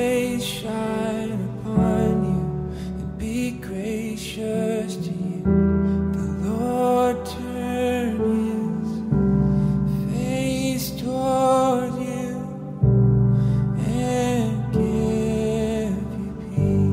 face shine upon you and be gracious to you. The Lord turn his face toward you and give you peace.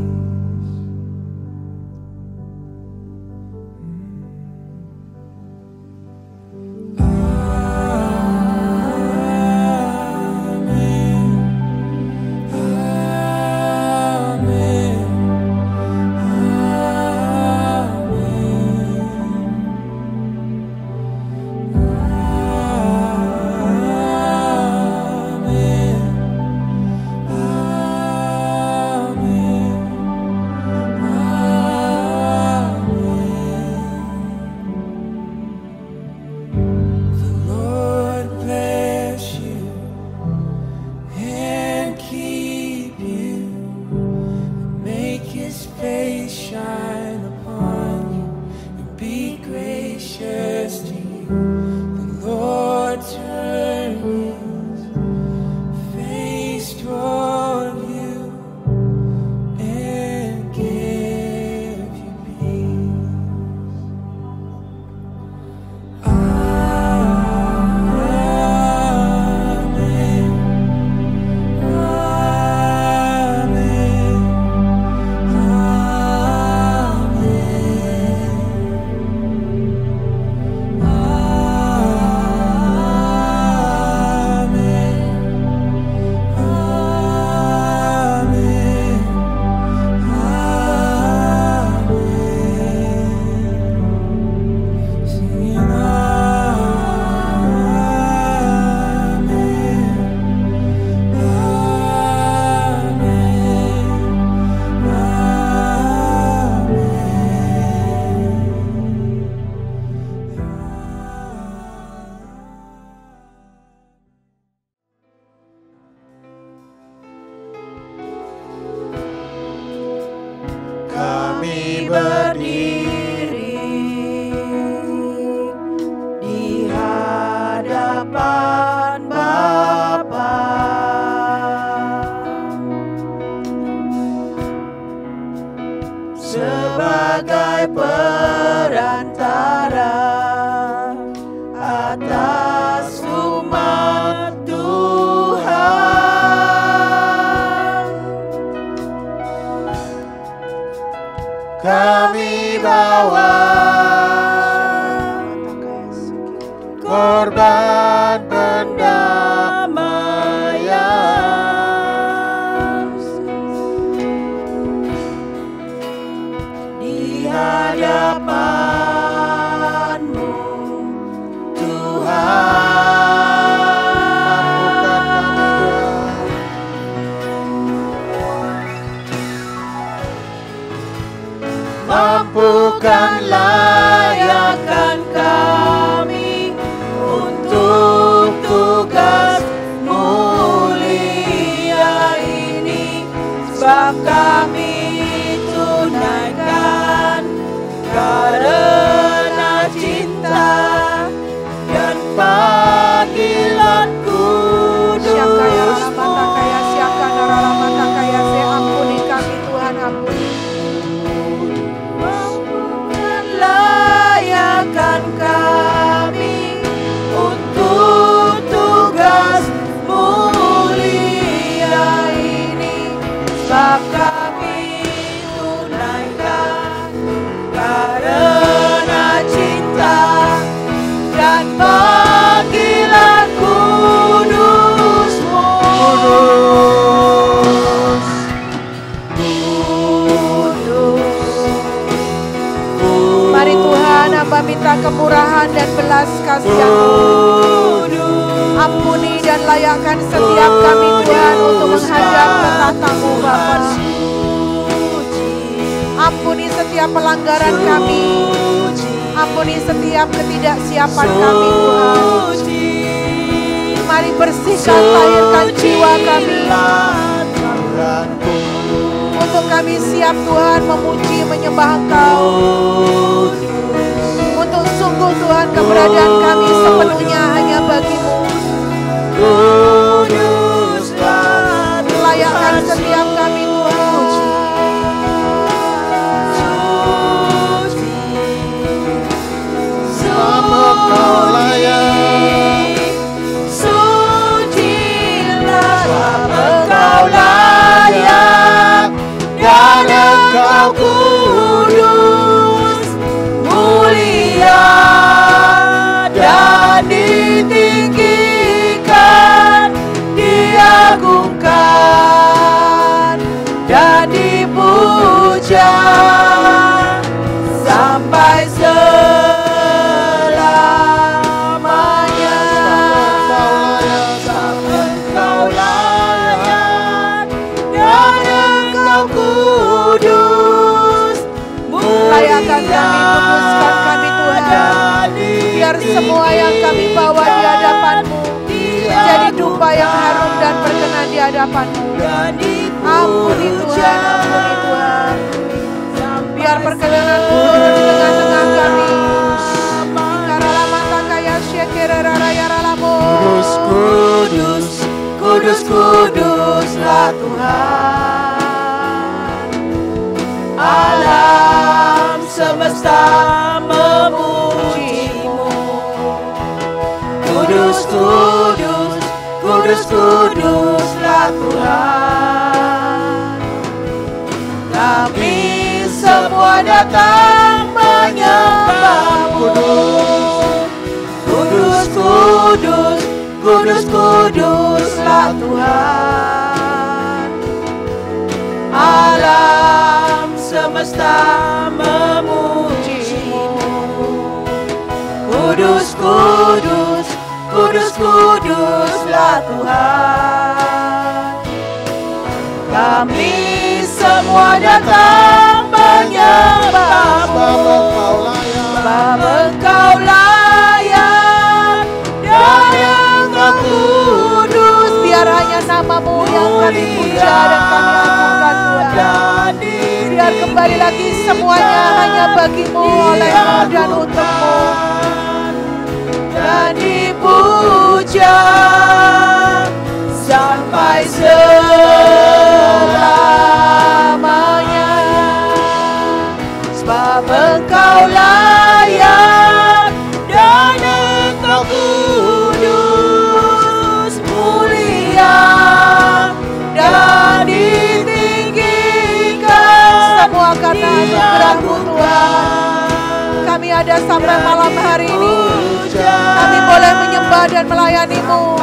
Kami berdiri di hadapan Bapa, sebagai perantara atas umat Tuhan. Kami bawa korban pendamaian di hadapan-Mu, Tuhan. Mampukan layakkan kami untuk tugas mulia ini, sebab kami tunaikan karena cinta dan panggilan kudus. Ampuni kami Tuhan, ampuni. Layakkan kami untuk tugas mulia ini, sebab kami tunaikan karena cinta dan panggilan kudus-Mu. Mari Tuhan, hamba minta kemurahan dan belas kasihan-Mu. Ampuni dan layakkan setiap kami Tuhan untuk menghadap ke tahta-Mu Bapa. Ampuni setiap pelanggaran kami. Ampuni setiap ketidaksiapan kami Tuhan. Mari bersihkan, tahirkan jiwa kami, untuk kami siap Tuhan memuji menyembah Engkau. Untuk sungguh Tuhan keberadaan kami sepenuhnya hanya bagi-Mu. Layakkan Tuhan setiap kami Tuhan puji. Engkau layak, sucilah, Engkau layak, dan Engkau kudus, mulia dan ditinggikan, diagungkan dan dipuja sampai Layakkan kami, kuduskan kami Tuhan. Biar semua yang kami bawa di hadapan-Mu menjadi dupa yang harum dan berkenan di hadapan-Mu. Ampuni Tuhan, ampuni Tuhan. Biar perkenanan-Mu turun di tengah-tengah kami. Kudus, kudus, kudus, kuduslah Tuhan. Alam semesta memuji-Mu. Kudus, kudus, kudus, kuduslah Tuhan. Kami semua datang menyembah-Mu. Kudus, kudus, kudus, kuduslah Tuhan. Alam semesta memuji-Mu. Kudus, kudus, kudus, kuduslah Tuhan. Kami semua datang menyembah-Mu. Sebab Engkau layak dan Engkau kudus. Biar hanya nama-Mu yang kami puja dan kami agungkan Tuhan. Biar kembali lagi semuanya hanya bagi-Mu, oleh-Mu dan untuk-Mu. Dan dipuja sampai selamanya. Sebab Engkau layak dan Engkau kudus, mulia dan ditinggikan. Semua karena anugerah-Mu Tuhan. Kami ada sampai malam hari ini. Kami boleh menyembah dan melayani-Mu.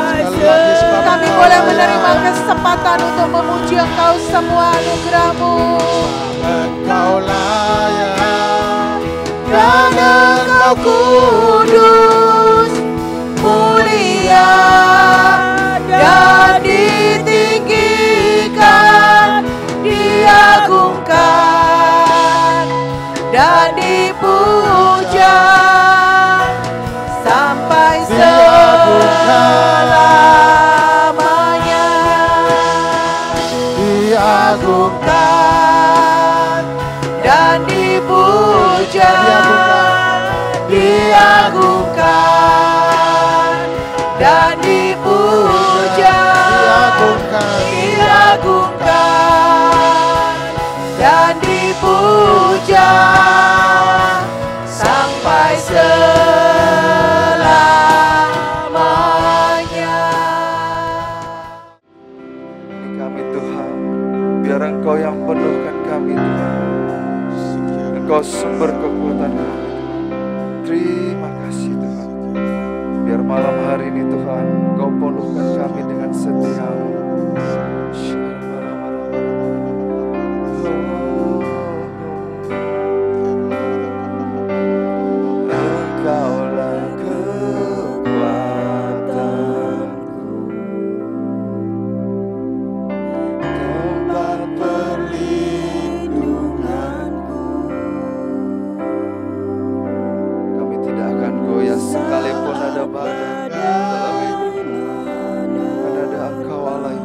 Kami boleh menerima kesempatan untuk memuji Engkau, semua anugerah-Mu. Engkau layak dan Engkau kudus, mulia dan ditinggikan, diagungkan dan dipuja sampai selamanya. Diagungkan dan dipuja, diagungkan dan dipuja, diagungkan dan dipuja sampai selamanya. Kami Tuhan, biar Engkau yang penuhkan kami Tuhan. Engkau sumber kekuatan kami. Terima kasih Tuhan. Biar malam hari ini Tuhan, Engkau penuhkan kami dengan setia-Mu. Engkaulah kekuatanku, tempat perlindunganku. Kami tidak akan goyah sekalipun ada badai dalam hidup. Karena ada Engkau Allah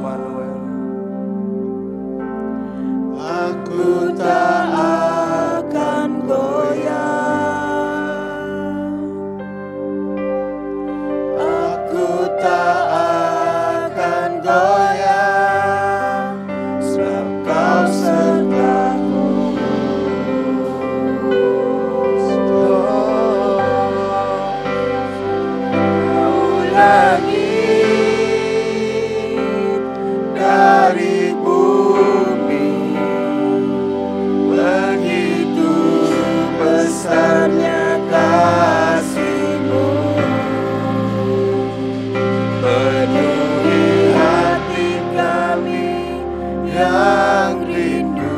yang rindu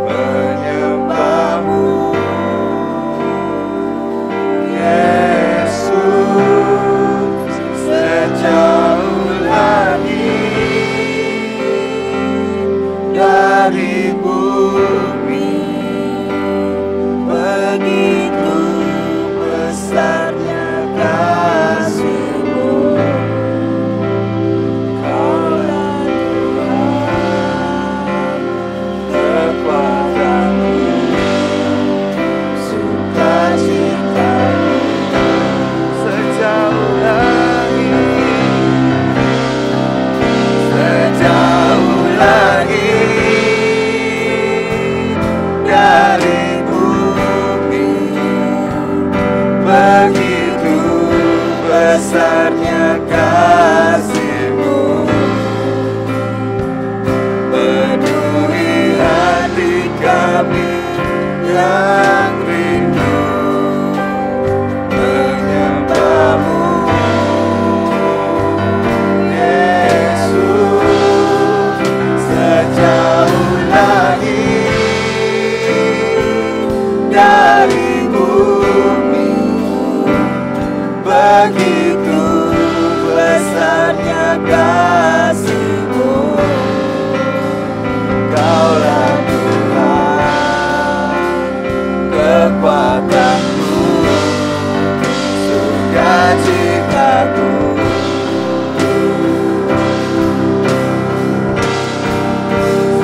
menyembahmu. Yesus, sejauh langit dari bumi, begitu besarnya kasih-Mu. Kaulah Tuhan, kekuatanku, sukacitaku. Sejauh langit, sejauh langit dari bumi, begitu besarnya kasih-Mu. Penuhi hati kami yang rindu menyembahmu. Yesus, sejauh langit dari bumi, begitu besarnya kasih-Mu. Kaulah Tuhan, kekuatanku, sukacitaku.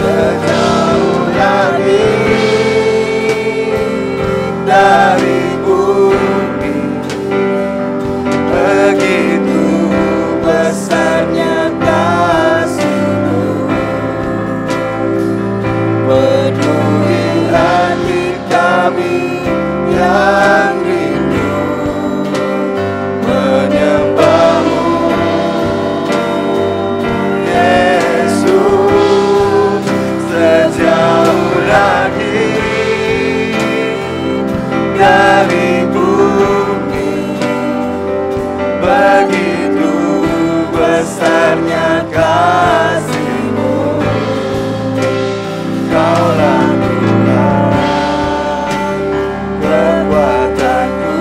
Sejauh langit dari bumi, begitu besarnya kasih-Mu. Penuhi hati kami yang rindu menyembahmu. Yesus, sejauh langit dari bumi, begitu besarnya kasih-Mu. Kaulah Tuhan, kekuatanku,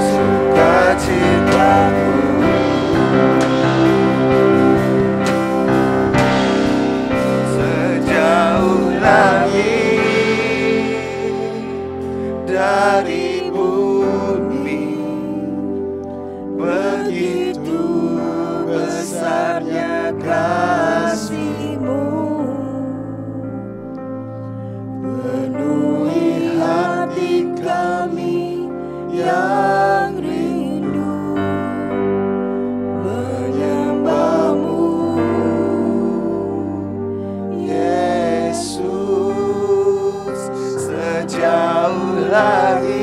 sukacitaku. Sejauh langit dari bumi, begitu besarnya kasih-Mu. Penuhi hati kami yang rindu menyembahmu. Yesus, sejauh langit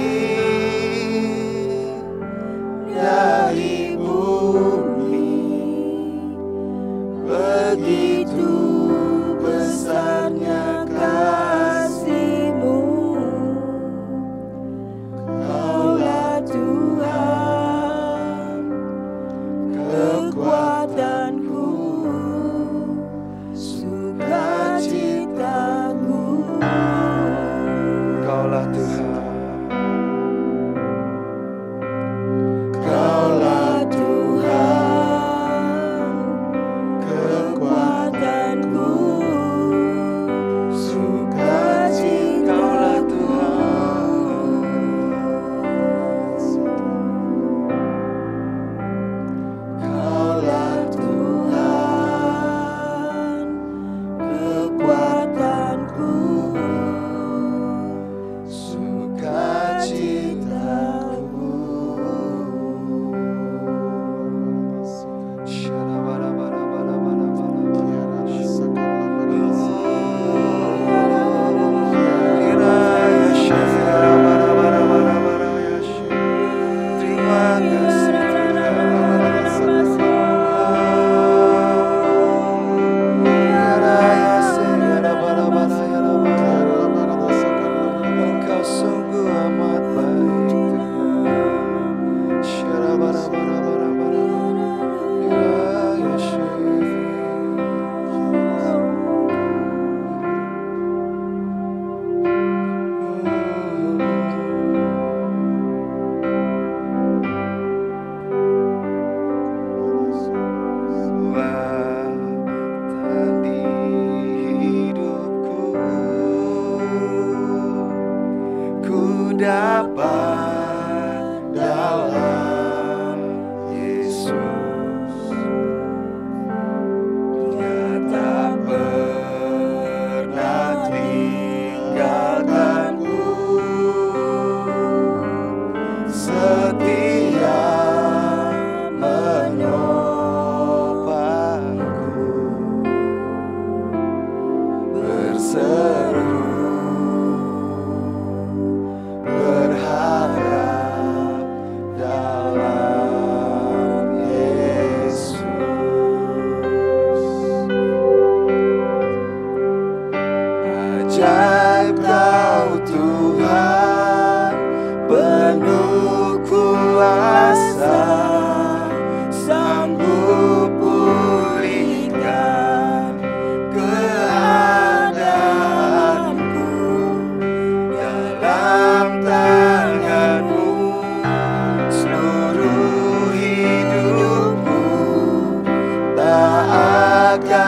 dari bumi, begitu besarnya kasih-Mu. Kaulah Tuhan, kekuatanku, sukacitaku. Kaulah Tuhan, Kaulah Tuhan, kekuatanku,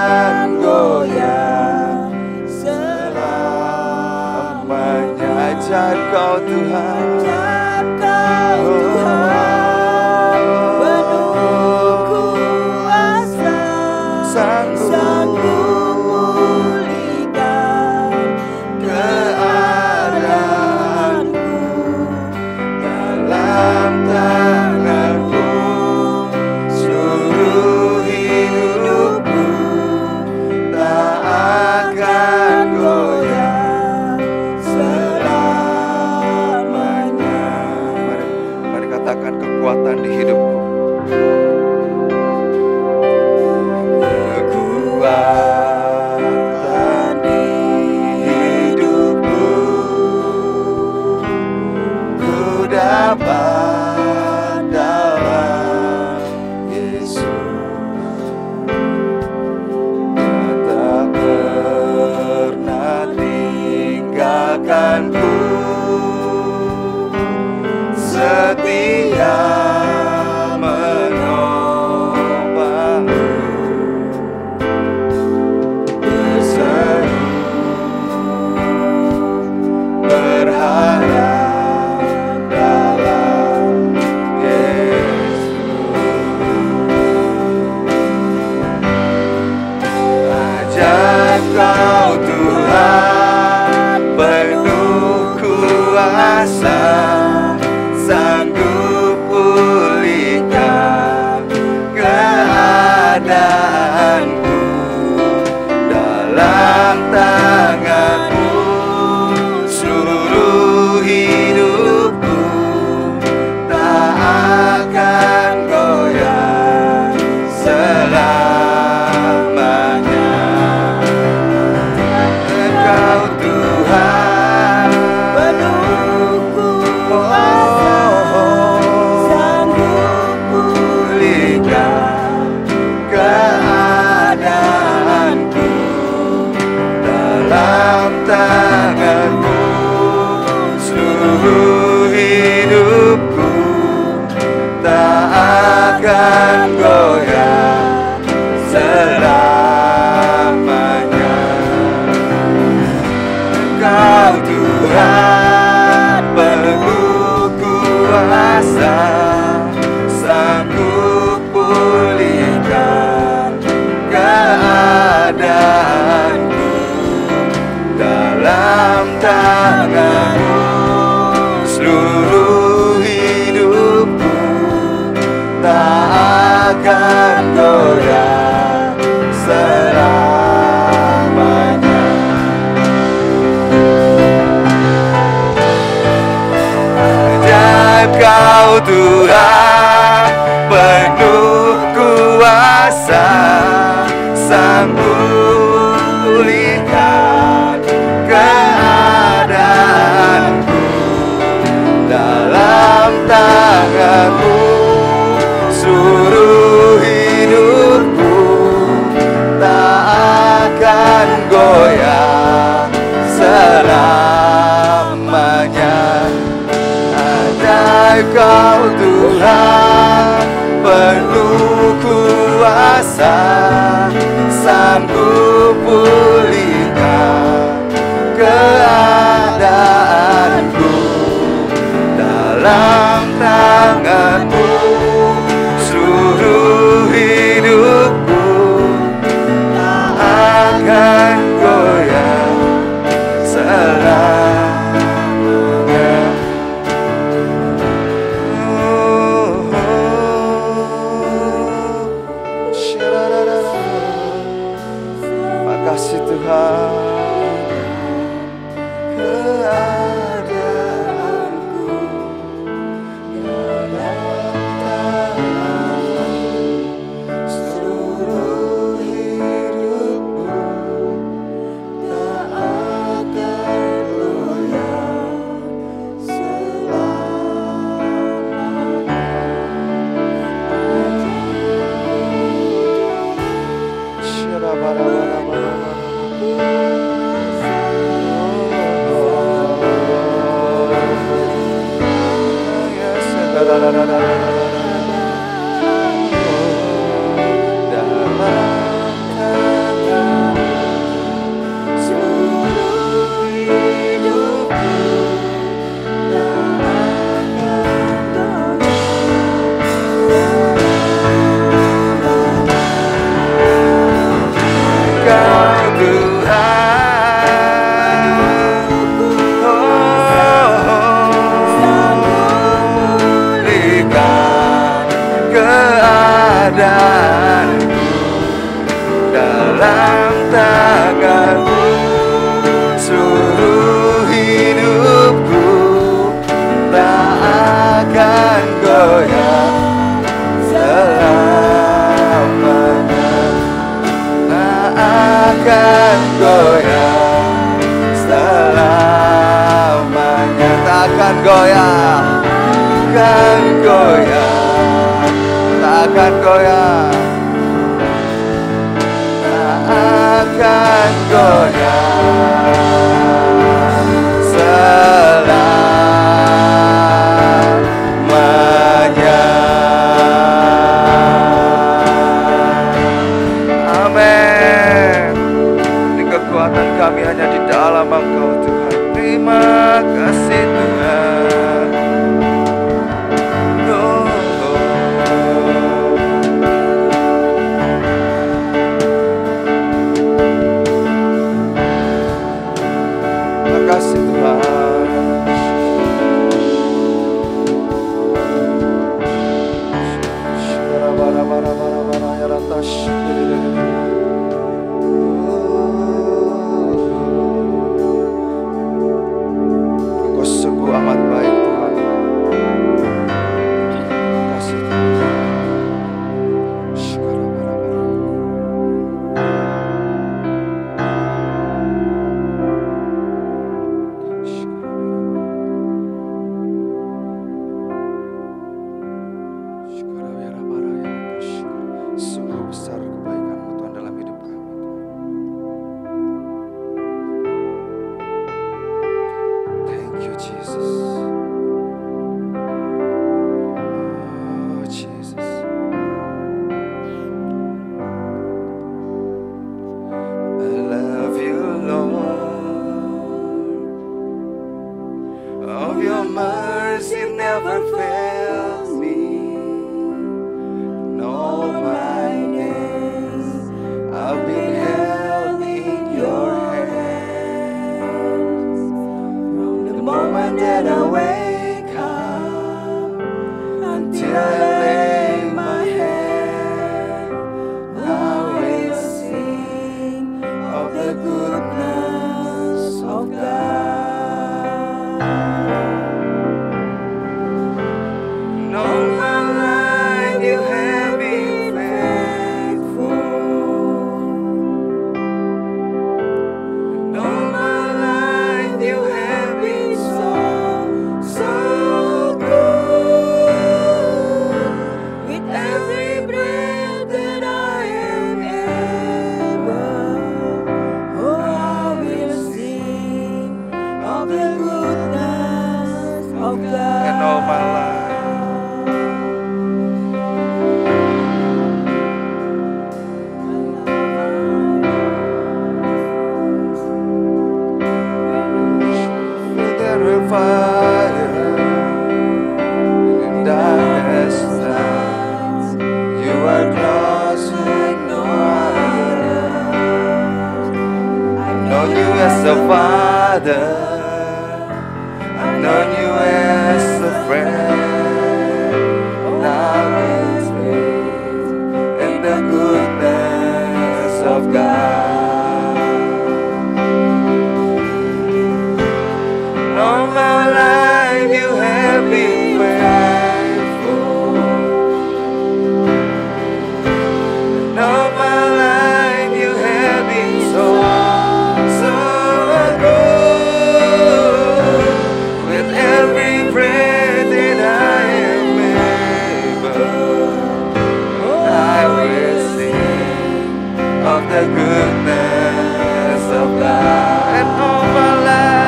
akan goyah selamanya. Ajaib Kau Tuhan, Ajaib Kau Tuhan, penuh kuasa, sanggup pulihkan keadaanku. Dalam tangan-Mu seluruh hidupku tak akan goyah selamanya. Mari katakan kekuatan di hidupku. Kekuatan di hidupku ku dapat dalam Yesus. Tak pernah tinggalkanku, setia menopangku, berseru berharap dalam Yesus. Ajaib Kau Tuhan, penuh kuasa, sanggup pulihkan keadaanku. Dalam tangan-Mu seluruh hidupku tak akan goyah selamanya. Engkau Tuhan, penuh kuasa, sanggup pulihkan keadaanku. Dalam tangan-Mu seluruh hidupku tak akan goyah selamanya. Engkau Tuhan, penuh kuasa, sanggup pulihkan keadaanku. Dalam tangan-Mu seluruh hidupku tak akan goyah selamanya. Ajaib Kau Tuhan, penuh kuasa, sanggup pulihkan keadaanku. Dalam tangan-Mu seluruh hidupku tak akan goyah selamanya. Ajaib Kau Tuhan, penuh kuasa, sanggup pulihkan keadaanku. Dalam tangan-Mu seluruh hidupku tak akan goyah selamanya. Makasih Tuhan, keadaanku dalam tangan-Mu seluruh hidupku tak akan goyah selamanya. Shira bara bara bara bara. tanganmu, seluruh hidupku tak akan goyah selamanya, tak akan goyah selamanya, tak akan goyah, akan goyah, tak akan goyah, tak akan goyah selamanya. Amin. Ini kekuatan kami hanya di dalam Engkau Tuhan. Terima kasih Tuhan. Oh, oh. Terima kasih Tuhan. Engkau sungguh amat baik Tuhan. Terima kasih Tuhan. Sungguh besar kebaikan-Mu Tuhan dalam hidup kami. Thank you Jesus. Oh Jesus. I love you Lord. Of your mercy never fails me. All my days I've been held in your hands. From the moment that I wake up until I lay my head, I will sing of the goodness of God. And all my life you have been faithful. And all my life you have been so, so good. With every breath that I am able, oh, I will sing of the goodness of God. And all my life. Fire in darkness nights, you are close like no other. I've known you as a father, I've known you as a friend. Now it's in the goodness of God. All my life you have been faithful. And all my life you have been so, so good. With every breath that I am able, I will sing of the goodness of God. And all my life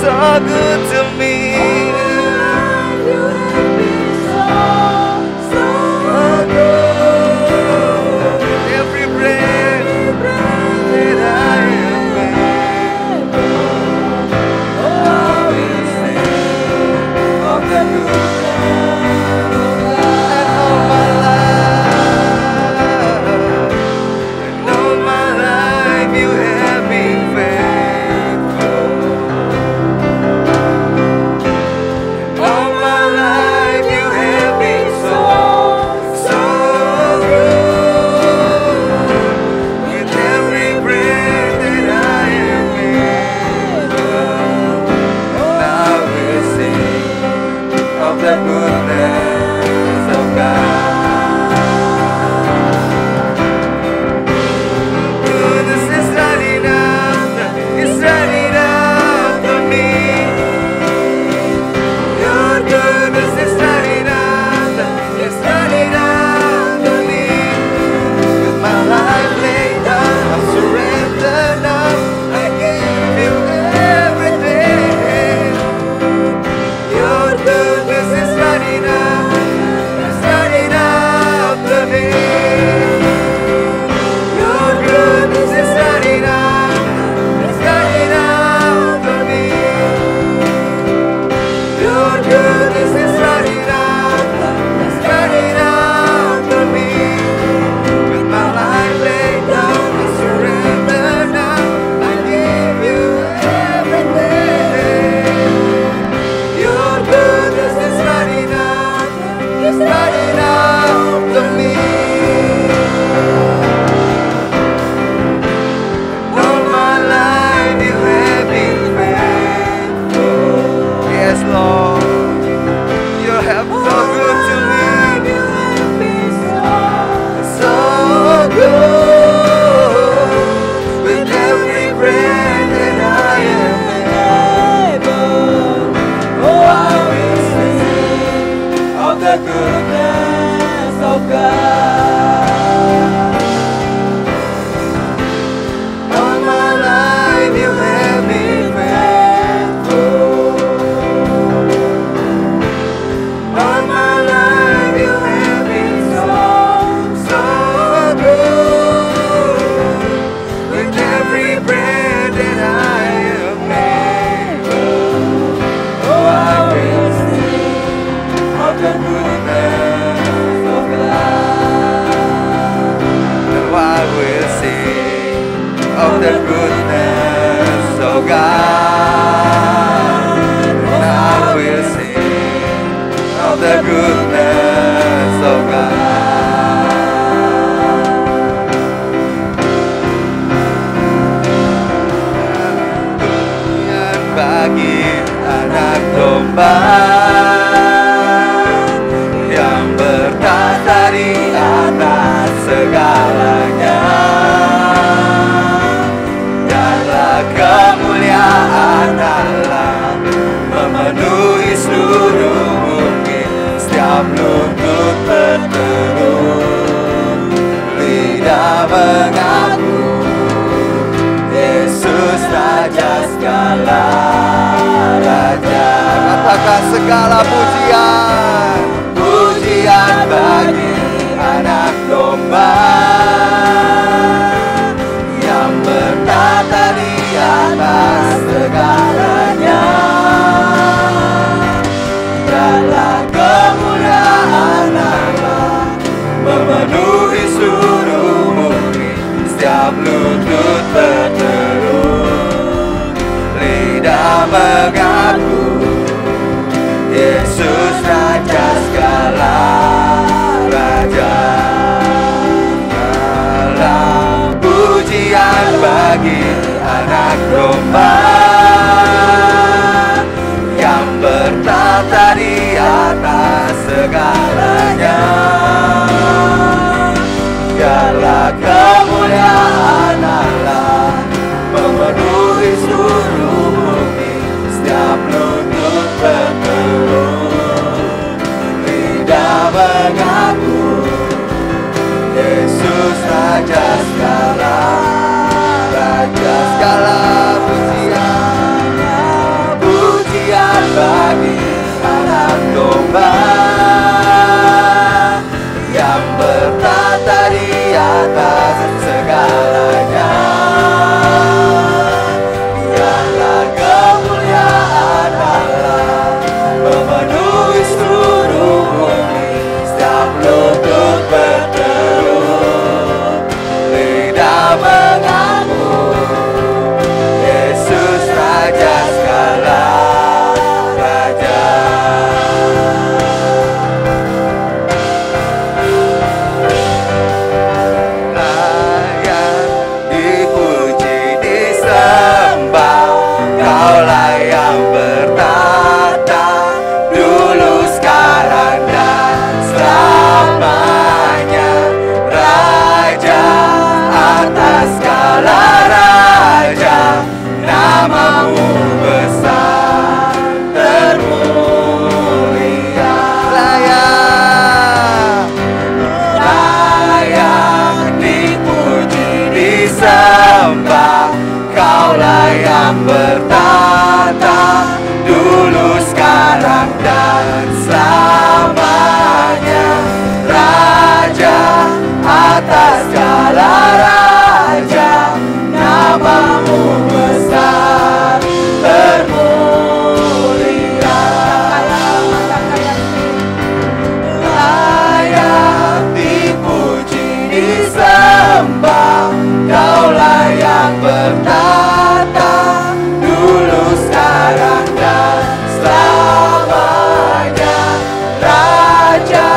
so good to me. You have been so, so good. Every breath that I am able, oh, I will sing of the goodness of God. And all my life, and all my life you have been faithful. the goodness of God. Goodness is running after me. Your goodness is running after me. With my life laid down, I surrender now. I give you everything. Your goodness is running after me. Your goodness is running after me. Your goodness is running after me. With my life laid down, I surrender now. I give you everything. Your goodness is running after me. All my life you have been faithful. Yes, Lord, you have been so good to me. You have been so good. With every breath that I am able, oh, I will sing of the goodness of God. All my life you have been faithful. All my life you have been so good. With every breath that I am able, oh, I will sing of the goodness of God. Oh, I will sing of the goodness of God. And I will sing of the goodness of God. Yang bagi anak domba yang bertata di atas segalanya, danlah kemuliaan Allah memenuhi seluruh bumi. Setiap lutut berteduh, lidah mengaku Yesus Raja segala raja. Katakan segala pujian, pujian bagi anak domba yang bertata di atas segalanya, dalam kemuliaan Allah memenuhi seluruh bumi. Setiap lutut berteduh, lidah mengaku Yesus Raja segala raja. Dalam pujian bagi anak domba yang bertata di atas segalanya, biarlah kemuliaan Allah memenuhi seluruh bumi. Setiap lutut berteduh, lidah mengaku Yesus Raja segala raja. Segala pujian, pujian bagi anak domba bertata dulu, sekarang, dan selamanya. Raja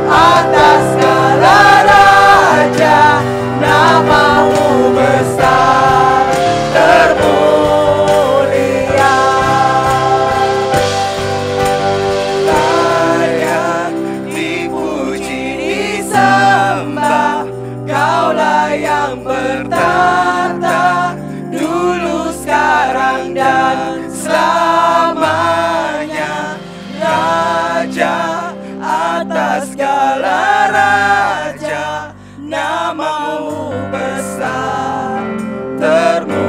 atas segala raja, namamu besar termulia. Layak dipuji disembah, Kaulah yang bertata dulu, sekarang, dan selamanya. Raja atas segala raja, namamu besar termulia.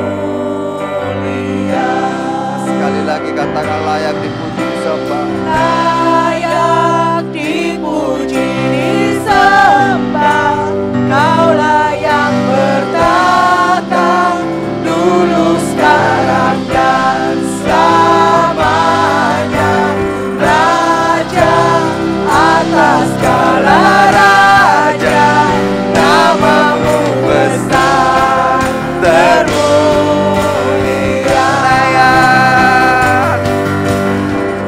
Sekali lagi katakan layak dipuji disembah. Layak dipuji disembah, Kaulah yang bertata dulu, sekarang, dan selamanya. Raja atas segala raja, namamu besar termulia.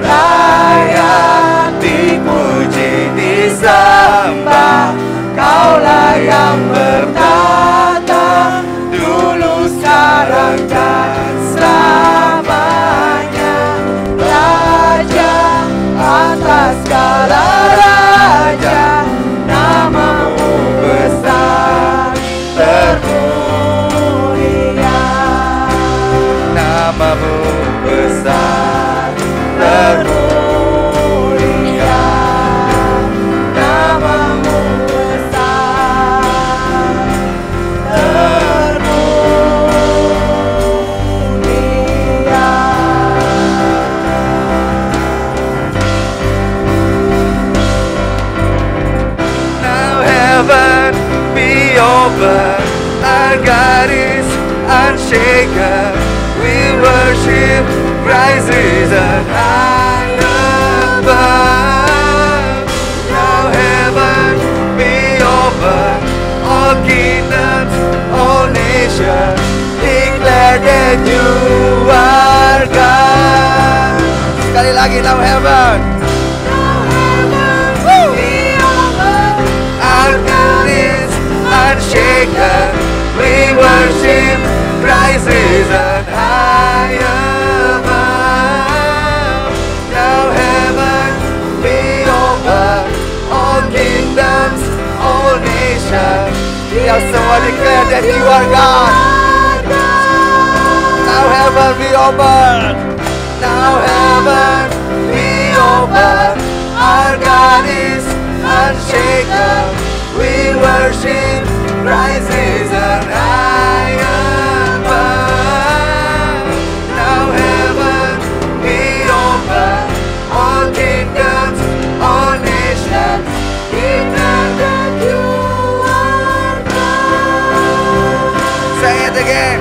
Layak dipuji disembah, Kaulah yang bertata dulu, sekarang, dan selamanya. Raja atas segala raja, namamu besar termulia. Namamu Besar termulia, namamu besar termulia. Now heaven be open, our God is unshaken. We worship Christ risen high above. Now heaven be open, all kingdoms, all nations, declare that you are God. Sekali lagi, now heaven. Our God is unshaken. We worship Christ risen high above. Now heaven be open, all kingdoms, all nations. Biar semua declare that you are God. Now heaven be open. Now heaven be open. Our God is unshaken. We worship Christ risen high above. Now heaven be open, all kingdoms, all nations, declare that you are God. Say it again.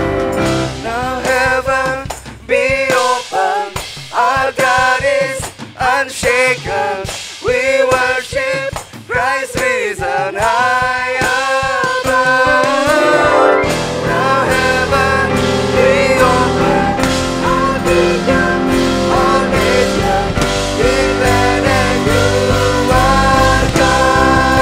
Now heaven be open, our God is unshaken. We worship Christ risen high above. Now heaven be open, all kingdoms, all nations, declare that you are God.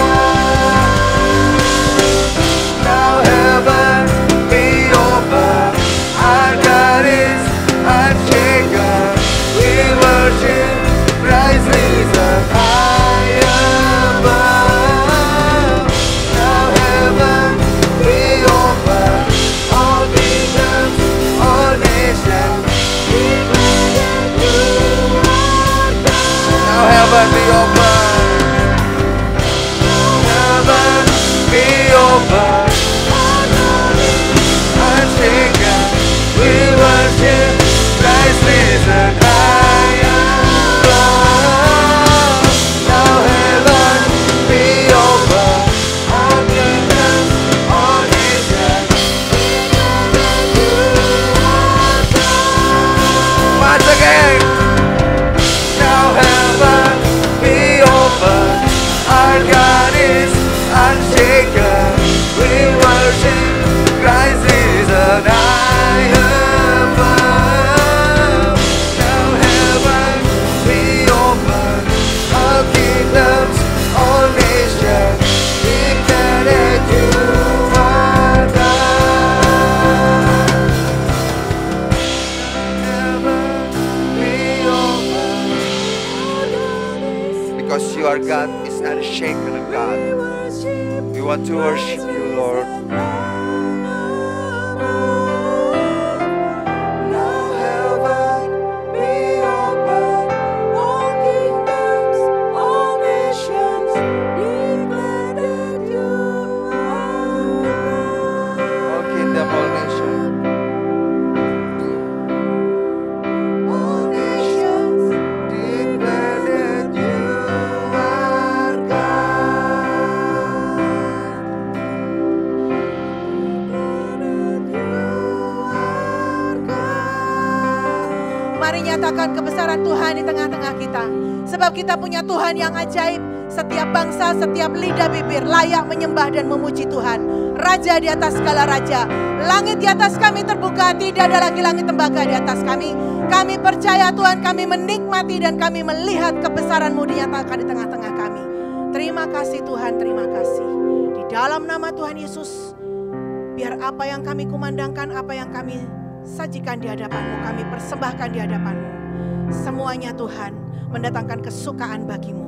Now heaven be open, our God is unshaken. We worship Christ risen high above. because you are God is unshaken God. We want to worship you, Lord. Mari nyatakan kebesaran Tuhan di tengah-tengah kita. Sebab kita punya Tuhan yang ajaib. Setiap bangsa, setiap lidah bibir layak menyembah dan memuji Tuhan. Raja di atas segala raja. Langit di atas kami terbuka, tidak ada lagi langit tembaga di atas kami. Kami percaya Tuhan, kami menikmati dan kami melihat kebesaran-Mu dinyatakan di tengah-tengah kami. Terima kasih Tuhan, terima kasih. Di dalam nama Tuhan Yesus, biar apa yang kami kumandangkan, apa yang kami sajikan di hadapan-Mu, kami persembahkan di hadapan-Mu. Semuanya Tuhan mendatangkan kesukaan bagi-Mu.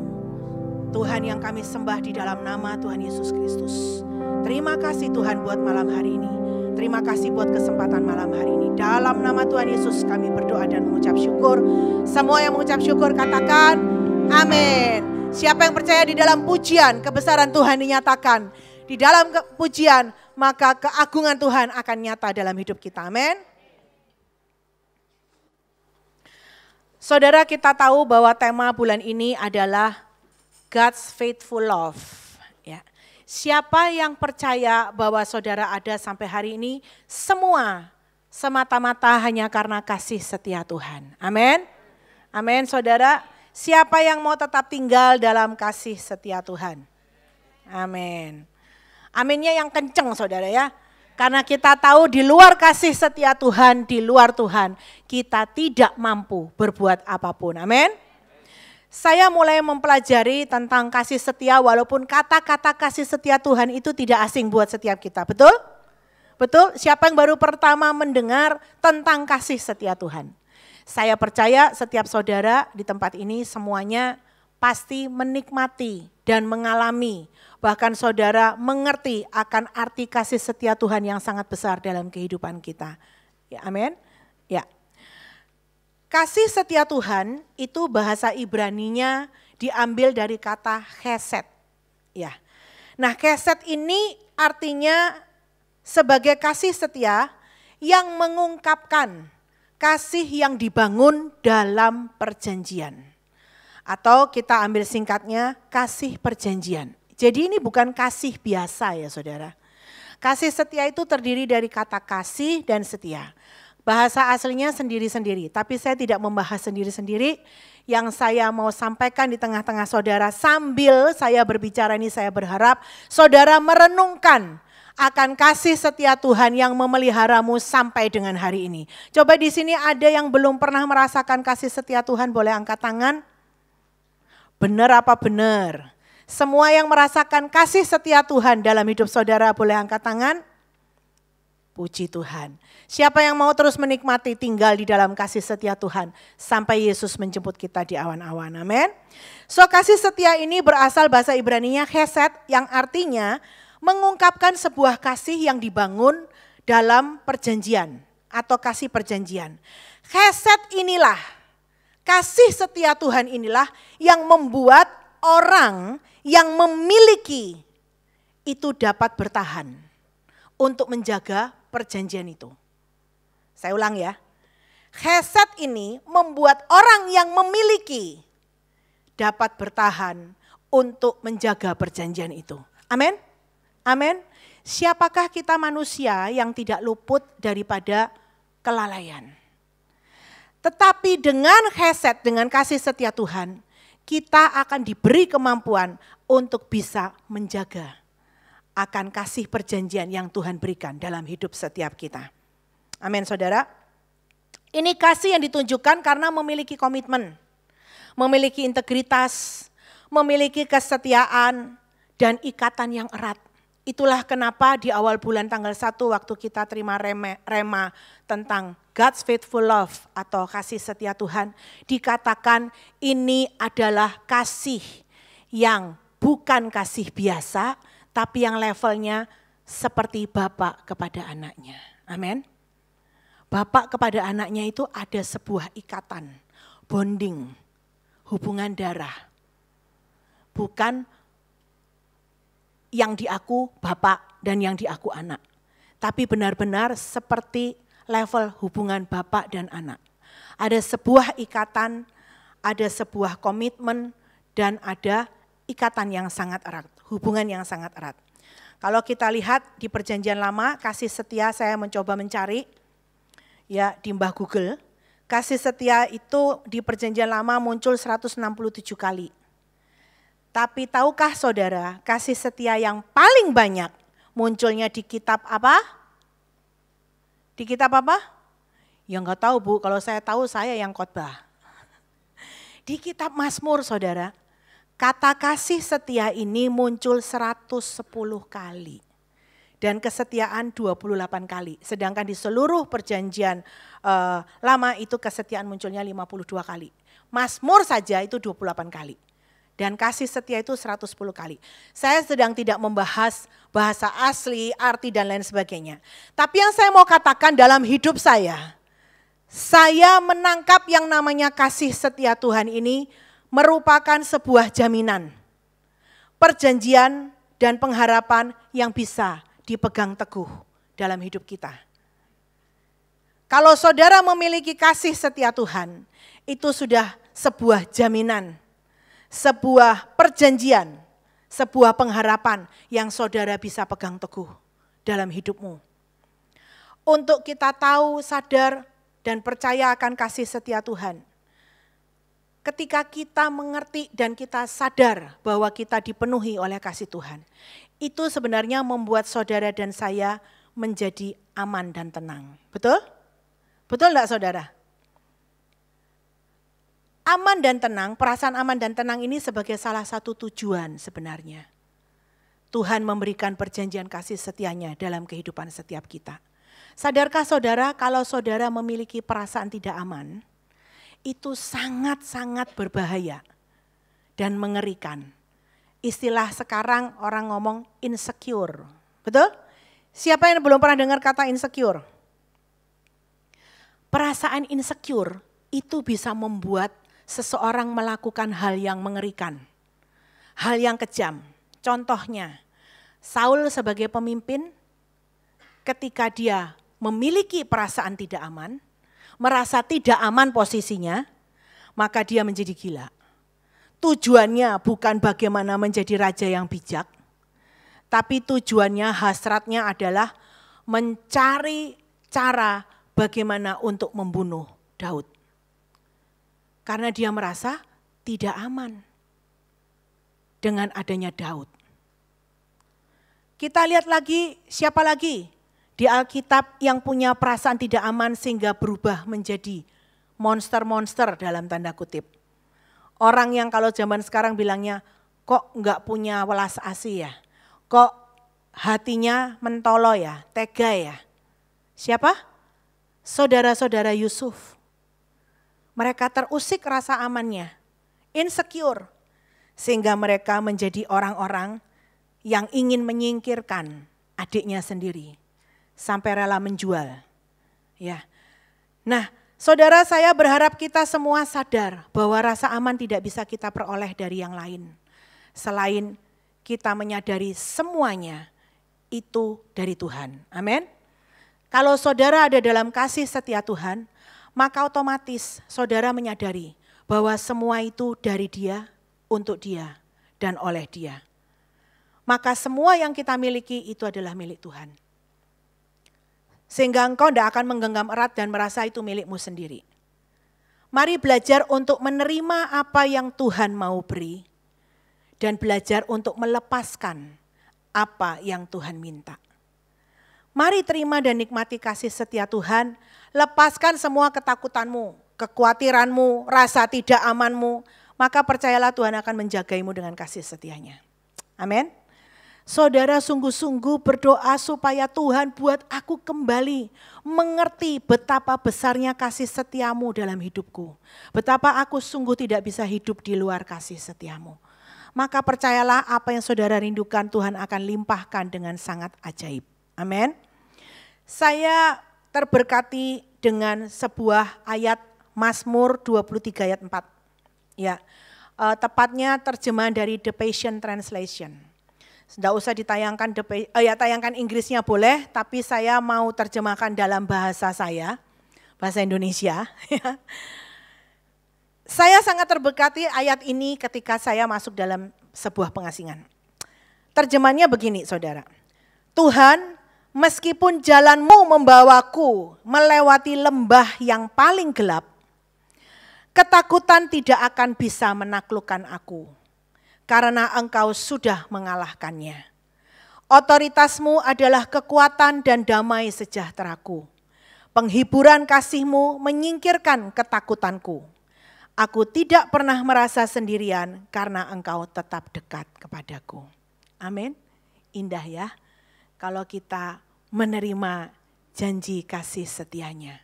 Tuhan yang kami sembah di dalam nama Tuhan Yesus Kristus. Terima kasih Tuhan buat malam hari ini. Terima kasih buat kesempatan malam hari ini. Dalam nama Tuhan Yesus kami berdoa dan mengucap syukur. Semua yang mengucap syukur katakan amin. Siapa yang percaya di dalam pujian, kebesaran Tuhan dinyatakan. Di dalam pujian, maka keagungan Tuhan akan nyata dalam hidup kita. Amin. Saudara, kita tahu bahwa tema bulan ini adalah God's faithful love. Ya. Siapa yang percaya bahwa saudara ada sampai hari ini, semua semata-mata hanya karena kasih setia Tuhan. Amin. Amin saudara. Siapa yang mau tetap tinggal dalam kasih setia Tuhan? Amin. Aminnya yang kenceng saudara ya. Karena kita tahu di luar kasih setia Tuhan, di luar Tuhan, kita tidak mampu berbuat apapun. Amin. Saya mulai mempelajari tentang kasih setia walaupun kata-kata kasih setia Tuhan itu tidak asing buat setiap kita. Betul? Betul? Siapa yang baru pertama mendengar tentang kasih setia Tuhan? Saya percaya setiap saudara di tempat ini semuanya pasti menikmati dan mengalami. Bahkan saudara mengerti akan arti kasih setia Tuhan yang sangat besar dalam kehidupan kita. Ya, amin. Ya. Kasih setia Tuhan itu bahasa Ibraninya diambil dari kata chesed. Ya. Nah, chesed ini artinya sebagai kasih setia yang mengungkapkan kasih yang dibangun dalam perjanjian. Atau kita ambil singkatnya kasih perjanjian. Jadi ini bukan kasih biasa ya saudara. Kasih setia itu terdiri dari kata kasih dan setia. Bahasa aslinya sendiri-sendiri, tapi saya tidak membahas sendiri-sendiri. Yang saya mau sampaikan di tengah-tengah saudara sambil saya berbicara ini, saya berharap saudara merenungkan akan kasih setia Tuhan yang memeliharamu sampai dengan hari ini. Coba di sini ada yang belum pernah merasakan kasih setia Tuhan, boleh angkat tangan? Benar apa benar? Semua yang merasakan kasih setia Tuhan dalam hidup saudara boleh angkat tangan? Puji Tuhan. Siapa yang mau terus menikmati tinggal di dalam kasih setia Tuhan sampai Yesus menjemput kita di awan-awan. Amin. So kasih setia ini berasal bahasa Ibraninya chesed yang artinya mengungkapkan sebuah kasih yang dibangun dalam perjanjian atau kasih perjanjian. Chesed inilah, kasih setia Tuhan inilah yang membuat orang yang memiliki itu dapat bertahan untuk menjaga perjanjian itu. Saya ulang ya. Chesed ini membuat orang yang memiliki dapat bertahan untuk menjaga perjanjian itu. Amin. Amin. Siapakah kita manusia yang tidak luput daripada kelalaian? Tetapi dengan chesed, dengan kasih setia Tuhan, kita akan diberi kemampuan untuk bisa menjaga akan kasih perjanjian yang Tuhan berikan dalam hidup setiap kita. Amin saudara. Ini kasih yang ditunjukkan karena memiliki komitmen, memiliki integritas, memiliki kesetiaan dan ikatan yang erat. Itulah kenapa di awal bulan tanggal 1 waktu kita terima rema tentang God's faithful love atau kasih setia Tuhan, dikatakan ini adalah kasih yang bukan kasih biasa, tapi yang levelnya seperti bapak kepada anaknya. Amin. Bapak kepada anaknya itu ada sebuah ikatan, bonding, hubungan darah. Bukan yang di aku bapak dan yang di aku anak. Tapi benar-benar seperti level hubungan bapak dan anak. Ada sebuah ikatan, ada sebuah komitmen, dan ada ikatan yang sangat erat, hubungan yang sangat erat. Kalau kita lihat di Perjanjian Lama, kasih setia saya mencoba mencari ya di Mbah Google. Kasih setia itu di Perjanjian Lama muncul 167 kali. Tapi tahukah saudara, kasih setia yang paling banyak munculnya di kitab apa? Di kitab apa? Ya enggak tahu Bu, kalau saya tahu saya yang khotbah. Di kitab Mazmur saudara, kata kasih setia ini muncul 110 kali. Dan kesetiaan 28 kali. Sedangkan di seluruh perjanjian lama itu kesetiaan munculnya 52 kali. Mazmur saja itu 28 kali. Dan kasih setia itu 110 kali. Saya sedang tidak membahas bahasa asli, arti dan lain sebagainya. Tapi yang saya mau katakan dalam hidup saya menangkap yang namanya kasih setia Tuhan ini merupakan sebuah jaminan, perjanjian dan pengharapan yang bisa dipegang teguh dalam hidup kita. Kalau saudara memiliki kasih setia Tuhan, itu sudah sebuah jaminan, sebuah perjanjian, sebuah pengharapan yang saudara bisa pegang teguh dalam hidupmu. Untuk kita tahu, sadar, dan percaya akan kasih setia Tuhan. Ketika kita mengerti dan kita sadar bahwa kita dipenuhi oleh kasih Tuhan, itu sebenarnya membuat saudara dan saya menjadi aman dan tenang. Betul? Betul enggak saudara? Aman dan tenang, perasaan aman dan tenang ini sebagai salah satu tujuan sebenarnya. Tuhan memberikan perjanjian kasih setianya dalam kehidupan setiap kita. Sadarkah saudara kalau saudara memiliki perasaan tidak aman, itu sangat-sangat berbahaya dan mengerikan. Istilah sekarang orang ngomong insecure, betul? Siapa yang belum pernah dengar kata insecure? Perasaan insecure itu bisa membuat seseorang melakukan hal yang mengerikan, hal yang kejam. Contohnya, Saul sebagai pemimpin ketika dia memiliki perasaan tidak aman, merasa tidak aman posisinya, maka dia menjadi gila. Tujuannya bukan bagaimana menjadi raja yang bijak, tapi tujuannya, hasratnya adalah mencari cara bagaimana untuk membunuh Daud. Karena dia merasa tidak aman dengan adanya Daud. Kita lihat lagi, siapa lagi di Alkitab yang punya perasaan tidak aman sehingga berubah menjadi monster-monster dalam tanda kutip. Orang yang kalau zaman sekarang bilangnya, kok enggak punya welas asih ya? Kok hatinya mentolo ya, tega ya? Siapa? Saudara-saudara Yusuf. Mereka terusik rasa amannya, insecure. Sehingga mereka menjadi orang-orang yang ingin menyingkirkan adiknya sendiri. Sampai rela menjual. Ya. Nah, saudara, saya berharap kita semua sadar bahwa rasa aman tidak bisa kita peroleh dari yang lain. Selain kita menyadari semuanya itu dari Tuhan. Amin. Kalau saudara ada dalam kasih setia Tuhan, maka otomatis saudara menyadari bahwa semua itu dari Dia, untuk Dia, dan oleh Dia. Maka semua yang kita miliki itu adalah milik Tuhan. Sehingga engkau tidak akan menggenggam erat dan merasa itu milikmu sendiri. Mari belajar untuk menerima apa yang Tuhan mau beri. Dan belajar untuk melepaskan apa yang Tuhan minta. Mari terima dan nikmati kasih setia Tuhan. Lepaskan semua ketakutanmu, kekhawatiranmu, rasa tidak amanmu. Maka percayalah Tuhan akan menjagaimu dengan kasih setianya. Amin. Saudara sungguh-sungguh berdoa supaya Tuhan buat aku kembali mengerti betapa besarnya kasih setiamu dalam hidupku. Betapa aku sungguh tidak bisa hidup di luar kasih setiamu. maka percayalah apa yang saudara rindukan Tuhan akan limpahkan dengan sangat ajaib. Amin. Saya terberkati dengan sebuah ayat Mazmur 23 ayat 4. Ya, tepatnya terjemahan dari The Passion Translation. Tidak usah ditayangkan, tayangkan Inggrisnya boleh, tapi saya mau terjemahkan dalam bahasa saya, bahasa Indonesia. Saya sangat terberkati ayat ini ketika saya masuk dalam sebuah pengasingan. Terjemahannya begini saudara. Tuhan, meskipun jalanmu membawaku melewati lembah yang paling gelap, ketakutan tidak akan bisa menaklukkan aku, karena Engkau sudah mengalahkannya. Otoritasmu adalah kekuatan dan damai sejahteraku. Penghiburan kasih-Mu menyingkirkan ketakutanku. Aku tidak pernah merasa sendirian karena Engkau tetap dekat kepadaku. Amin. Indah ya kalau kita menerima janji kasih setianya.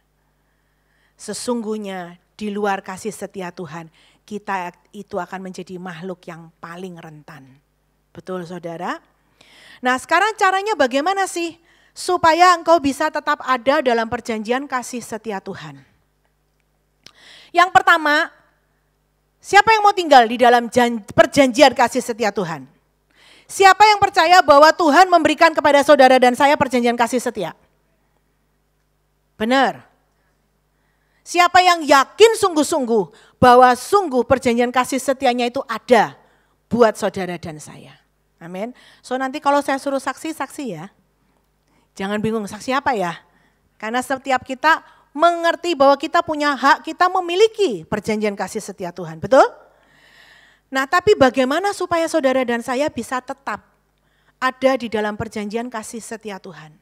Sesungguhnya di luar kasih setia Tuhan, kita itu akan menjadi makhluk yang paling rentan. Betul saudara? Nah sekarang caranya bagaimana sih supaya engkau bisa tetap ada dalam perjanjian kasih setia Tuhan? Yang pertama, siapa yang mau tinggal di dalam perjanjian kasih setia Tuhan? Siapa yang percaya bahwa Tuhan memberikan kepada saudara dan saya perjanjian kasih setia? Benar. Siapa yang yakin sungguh-sungguh bahwa sungguh perjanjian kasih setianya itu ada buat saudara dan saya. Amin. So nanti kalau saya suruh saksi ya. Jangan bingung saksi apa ya. Karena setiap kita mengerti bahwa kita punya hak, kita memiliki perjanjian kasih setia Tuhan. Betul? Nah tapi bagaimana supaya saudara dan saya bisa tetap ada di dalam perjanjian kasih setia Tuhan?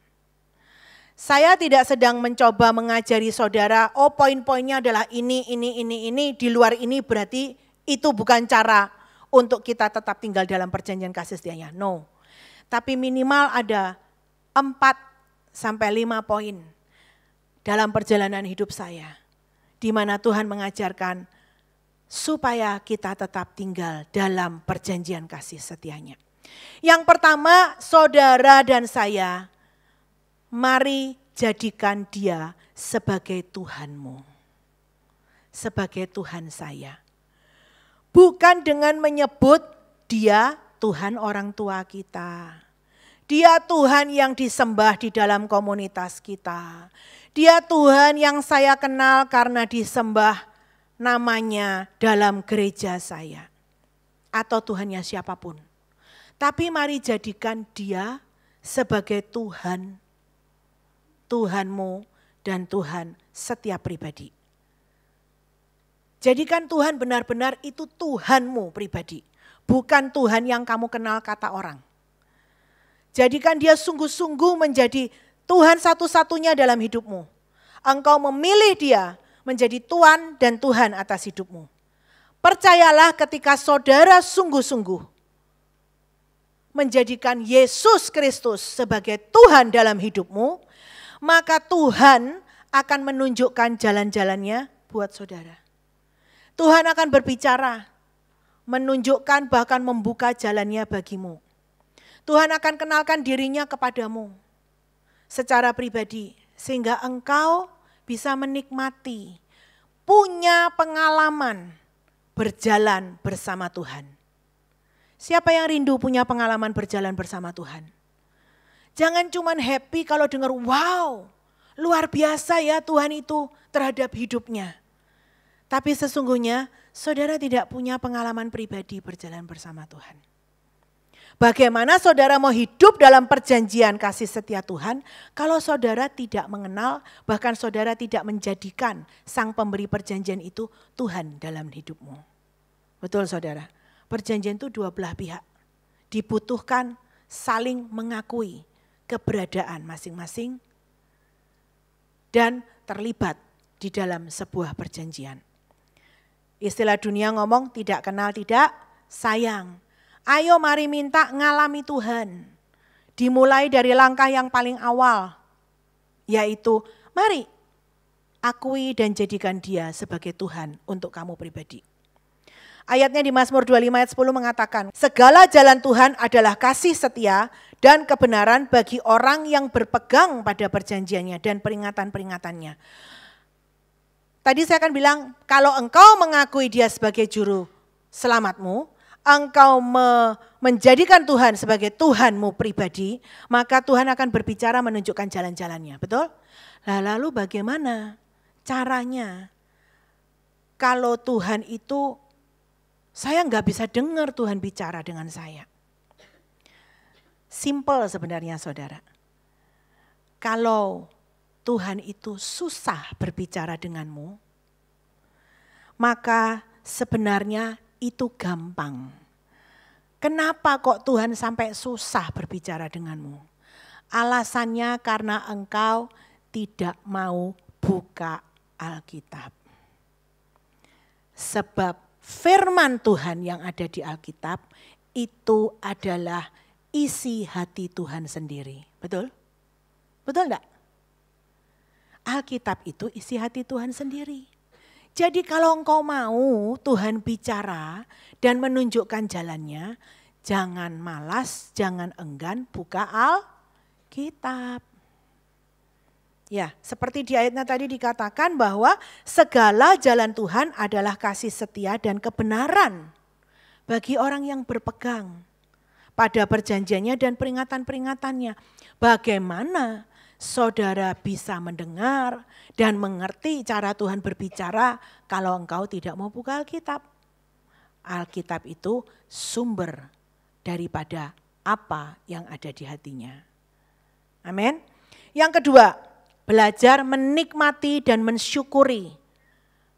Saya tidak sedang mencoba mengajari saudara, oh poin-poinnya adalah ini, di luar ini berarti itu bukan cara untuk kita tetap tinggal dalam perjanjian kasih setianya. No, tapi minimal ada 4-5 poin dalam perjalanan hidup saya. Di mana Tuhan mengajarkan supaya kita tetap tinggal dalam perjanjian kasih setianya. Yang pertama, saudara dan saya, mari jadikan dia sebagai Tuhanmu, sebagai Tuhan saya. Bukan dengan menyebut dia Tuhan orang tua kita. Dia Tuhan yang disembah di dalam komunitas kita. Dia Tuhan yang saya kenal karena disembah namanya dalam gereja saya. Atau Tuhannya siapapun. Tapi mari jadikan dia sebagai Tuhan, Tuhanmu dan Tuhan setiap pribadi. Jadikan Tuhan benar-benar itu Tuhanmu pribadi. Bukan Tuhan yang kamu kenal kata orang. Jadikan dia sungguh-sungguh menjadi Tuhan satu-satunya dalam hidupmu. Engkau memilih dia menjadi Tuhan dan Tuhan atas hidupmu. Percayalah ketika saudara sungguh-sungguh menjadikan Yesus Kristus sebagai Tuhan dalam hidupmu, maka Tuhan akan menunjukkan jalan-jalannya buat saudara. Tuhan akan berbicara, menunjukkan bahkan membuka jalannya bagimu. Tuhan akan kenalkan dirinya kepadamu secara pribadi sehingga engkau bisa menikmati, punya pengalaman berjalan bersama Tuhan. Siapa yang rindu punya pengalaman berjalan bersama Tuhan? Jangan cuma happy kalau dengar, wow, luar biasa ya Tuhan itu terhadap hidupnya. Tapi sesungguhnya saudara tidak punya pengalaman pribadi berjalan bersama Tuhan. Bagaimana saudara mau hidup dalam perjanjian kasih setia Tuhan kalau saudara tidak mengenal, bahkan saudara tidak menjadikan sang pemberi perjanjian itu Tuhan dalam hidupmu. Betul saudara, perjanjian itu dua belah pihak. Dibutuhkan saling mengakui keberadaan masing-masing dan terlibat di dalam sebuah perjanjian. Istilah dunia ngomong tidak kenal tidak sayang. Ayo mari minta ngalami Tuhan. Dimulai dari langkah yang paling awal, yaitu mari akui dan jadikan dia sebagai Tuhan untuk kamu pribadi. Ayatnya di Mazmur 25 ayat 10 mengatakan, segala jalan Tuhan adalah kasih setia dan kebenaran bagi orang yang berpegang pada perjanjiannya dan peringatan-peringatannya. Tadi saya akan bilang, kalau engkau mengakui dia sebagai juru selamatmu, engkau menjadikan Tuhan sebagai Tuhanmu pribadi, maka Tuhan akan berbicara menunjukkan jalan-jalannya, betul? Lalu bagaimana caranya? Kalau Tuhan itu, saya nggak bisa dengar Tuhan bicara dengan saya. Simple sebenarnya saudara. Kalau Tuhan itu susah berbicara denganmu, maka sebenarnya itu gampang. Kenapa kok Tuhan sampai susah berbicara denganmu? Alasannya karena engkau tidak mau buka Alkitab. Sebab firman Tuhan yang ada di Alkitab itu adalah isi hati Tuhan sendiri. Betul? Betul enggak? Alkitab itu isi hati Tuhan sendiri. Jadi kalau engkau mau Tuhan bicara dan menunjukkan jalannya, jangan malas, jangan enggan buka Alkitab. Ya, seperti di ayatnya tadi dikatakan bahwa segala jalan Tuhan adalah kasih setia dan kebenaran bagi orang yang berpegang pada perjanjiannya dan peringatan-peringatannya. Bagaimana saudara bisa mendengar dan mengerti cara Tuhan berbicara kalau engkau tidak mau buka Alkitab? Alkitab itu sumber daripada apa yang ada di hatinya. Amin. Yang kedua, belajar menikmati dan mensyukuri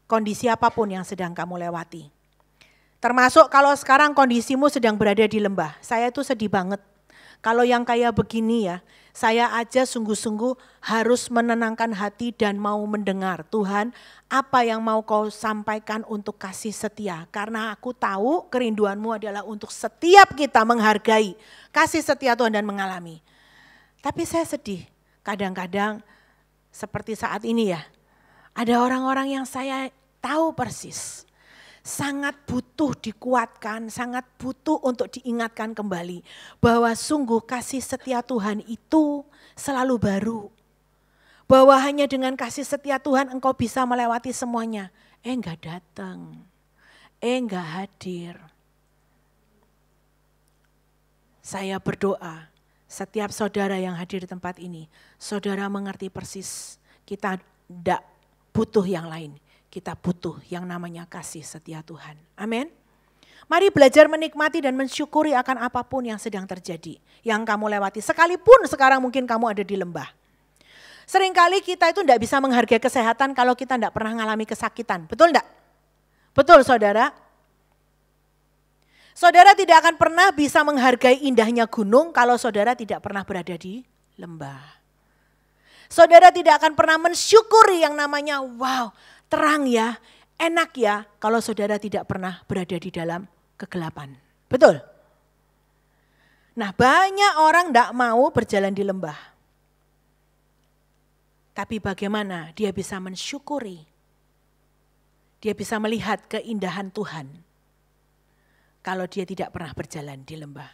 kondisi apapun yang sedang kamu lewati. Termasuk kalau sekarang kondisimu sedang berada di lembah. Saya itu sedih banget. Kalau yang kayak begini ya, saya aja sungguh-sungguh harus menenangkan hati dan mau mendengar. Tuhan, apa yang mau kau sampaikan untuk kasih setia? Karena aku tahu kerinduanmu adalah untuk setiap kita menghargai kasih setia Tuhan dan mengalami. Tapi saya sedih, kadang-kadang seperti saat ini ya, ada orang-orang yang saya tahu persis, sangat butuh dikuatkan, sangat butuh untuk diingatkan kembali bahwa sungguh kasih setia Tuhan itu selalu baru. Bahwa hanya dengan kasih setia Tuhan engkau bisa melewati semuanya. Enggak datang, enggak hadir. Saya berdoa setiap saudara yang hadir di tempat ini, saudara mengerti persis kita tidak butuh yang lain. Kita butuh yang namanya kasih setia Tuhan. Amin. Mari belajar menikmati dan mensyukuri akan apapun yang sedang terjadi. Yang kamu lewati. Sekalipun sekarang mungkin kamu ada di lembah. Seringkali kita itu tidak bisa menghargai kesehatan kalau kita tidak pernah mengalami kesakitan. Betul tidak? Betul saudara? Saudara tidak akan pernah bisa menghargai indahnya gunung kalau saudara tidak pernah berada di lembah. Saudara tidak akan pernah mensyukuri yang namanya wow, terang ya, enak ya kalau saudara tidak pernah berada di dalam kegelapan. Betul? Nah banyak orang tidak mau berjalan di lembah. Tapi bagaimana dia bisa mensyukuri? Dia bisa melihat keindahan Tuhan kalau dia tidak pernah berjalan di lembah.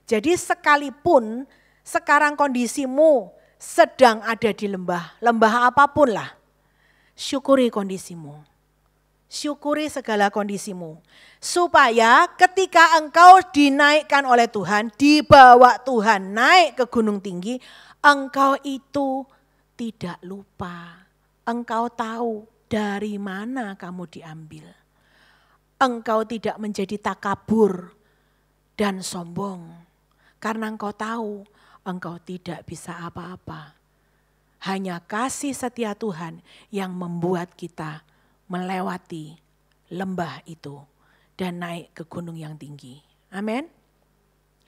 Jadi sekalipun sekarang kondisimu sedang ada di lembah, lembah apapun lah, syukuri kondisimu. Syukuri segala kondisimu. Supaya ketika engkau dinaikkan oleh Tuhan, dibawa Tuhan naik ke gunung tinggi, engkau itu tidak lupa. Engkau tahu dari mana kamu diambil. Engkau tidak menjadi takabur dan sombong. Karena engkau tahu engkau tidak bisa apa-apa. Hanya kasih setia Tuhan yang membuat kita melewati lembah itu dan naik ke gunung yang tinggi. Amin.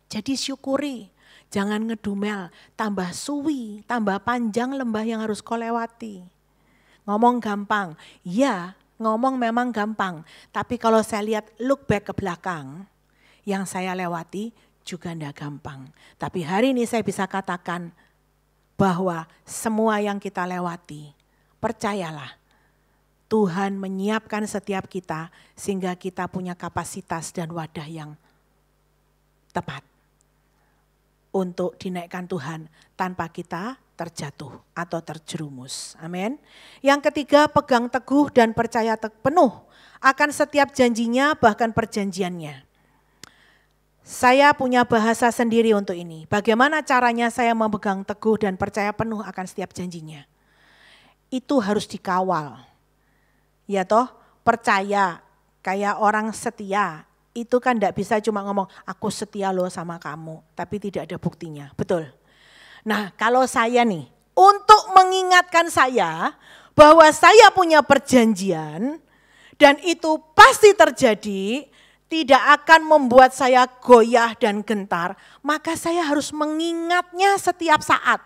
Jadi syukuri, jangan ngedumel, tambah suwi, tambah panjang lembah yang harus kau lewati. Ngomong gampang, ya ngomong memang gampang. Tapi kalau saya lihat look back ke belakang, yang saya lewati juga enggak gampang. Tapi hari ini saya bisa katakan bahwa semua yang kita lewati, percayalah Tuhan menyiapkan setiap kita sehingga kita punya kapasitas dan wadah yang tepat untuk dinaikkan Tuhan tanpa kita terjatuh atau terjerumus. Amin. Yang ketiga, pegang teguh dan percaya penuh akan setiap janjinya, bahkan perjanjiannya. Saya punya bahasa sendiri untuk ini. Bagaimana caranya saya memegang teguh dan percaya penuh akan setiap janjinya? Itu harus dikawal. Ya toh, percaya kayak orang setia. Itu kan tidak bisa cuma ngomong, aku setia loh sama kamu. Tapi tidak ada buktinya, betul. Nah kalau saya nih, untuk mengingatkan saya bahwa saya punya perjanjian dan itu pasti terjadi, tidak akan membuat saya goyah dan gentar, maka saya harus mengingatnya setiap saat.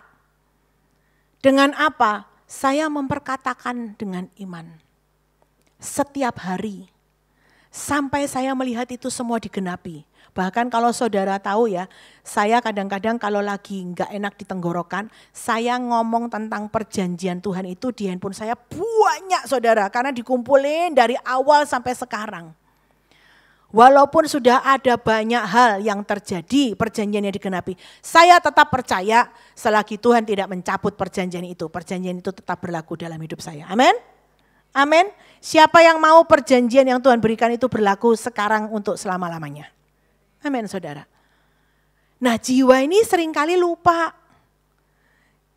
Dengan apa? Saya memperkatakan dengan iman. Setiap hari. Sampai saya melihat itu semua digenapi. Bahkan kalau saudara tahu ya, saya kadang-kadang kalau lagi nggak enak di tenggorokan, saya ngomong tentang perjanjian Tuhan itu di handphone saya banyak saudara. Karena dikumpulin dari awal sampai sekarang. Walaupun sudah ada banyak hal yang terjadi, perjanjiannya digenapi. Saya tetap percaya selagi Tuhan tidak mencabut perjanjian itu tetap berlaku dalam hidup saya. Amin? Amin. Siapa yang mau perjanjian yang Tuhan berikan itu berlaku sekarang untuk selama-lamanya. Amin saudara. Nah jiwa ini seringkali lupa.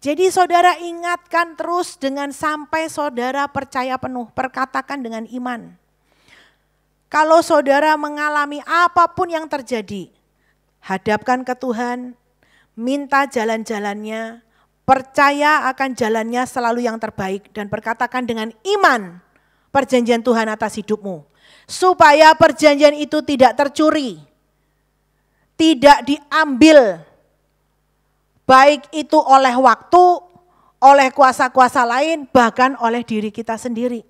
Jadi saudara ingatkan terus dengan sampai saudara percaya penuh, perkatakan dengan iman. Kalau saudara mengalami apapun yang terjadi, hadapkan ke Tuhan, minta jalan-jalannya, percaya akan jalannya selalu yang terbaik dan berkatakan dengan iman perjanjian Tuhan atas hidupmu. Supaya perjanjian itu tidak tercuri, tidak diambil, baik itu oleh waktu, oleh kuasa-kuasa lain, bahkan oleh diri kita sendiri.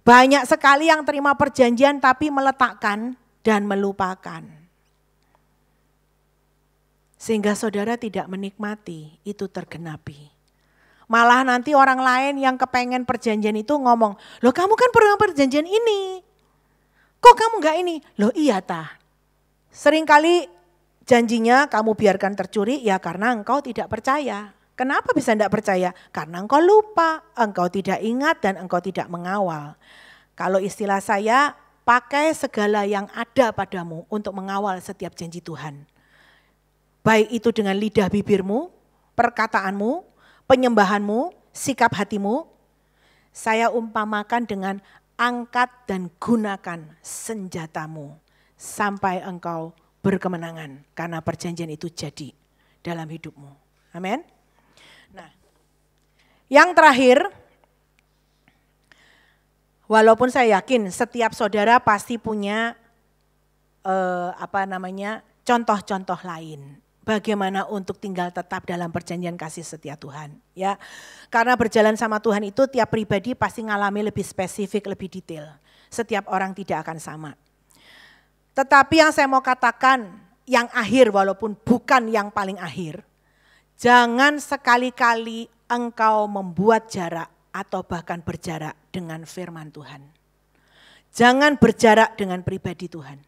Banyak sekali yang terima perjanjian tapi meletakkan dan melupakan. Sehingga saudara tidak menikmati itu tergenapi. Malah nanti orang lain yang kepengen perjanjian itu ngomong, loh kamu kan pernah perjanjian ini. Kok kamu enggak ini? Loh iya tah. Seringkali janjinya kamu biarkan tercuri ya karena engkau tidak percaya. Kenapa bisa tidak percaya? Karena engkau lupa, engkau tidak ingat dan engkau tidak mengawal. Kalau istilah saya, pakai segala yang ada padamu untuk mengawal setiap janji Tuhan. Baik itu dengan lidah bibirmu, perkataanmu, penyembahanmu, sikap hatimu. Saya umpamakan dengan angkat dan gunakan senjatamu sampai engkau berkemenangan karena perjanjian itu jadi dalam hidupmu. Amin. Nah, yang terakhir, walaupun saya yakin setiap saudara pasti punya contoh-contoh lain. Bagaimana untuk tinggal tetap dalam perjanjian kasih setia Tuhan. Ya, karena berjalan sama Tuhan itu tiap pribadi pasti ngalami lebih spesifik, lebih detail. Setiap orang tidak akan sama. Tetapi yang saya mau katakan, yang akhir walaupun bukan yang paling akhir, jangan sekali-kali engkau membuat jarak atau bahkan berjarak dengan firman Tuhan. Jangan berjarak dengan pribadi Tuhan.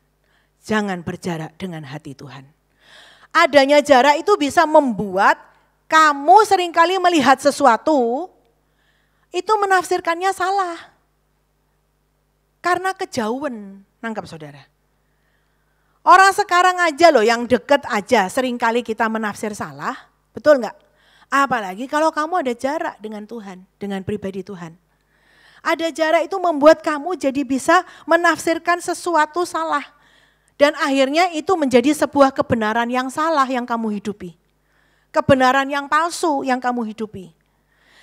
Jangan berjarak dengan hati Tuhan. Adanya jarak itu bisa membuat kamu seringkali melihat sesuatu, itu menafsirkannya salah. Karena kejauhan, nangkap saudara. Orang sekarang aja loh yang deket aja seringkali kita menafsir salah, betul enggak? Apalagi kalau kamu ada jarak dengan Tuhan, dengan pribadi Tuhan. Ada jarak itu membuat kamu jadi bisa menafsirkan sesuatu salah. Dan akhirnya itu menjadi sebuah kebenaran yang salah yang kamu hidupi. Kebenaran yang palsu yang kamu hidupi.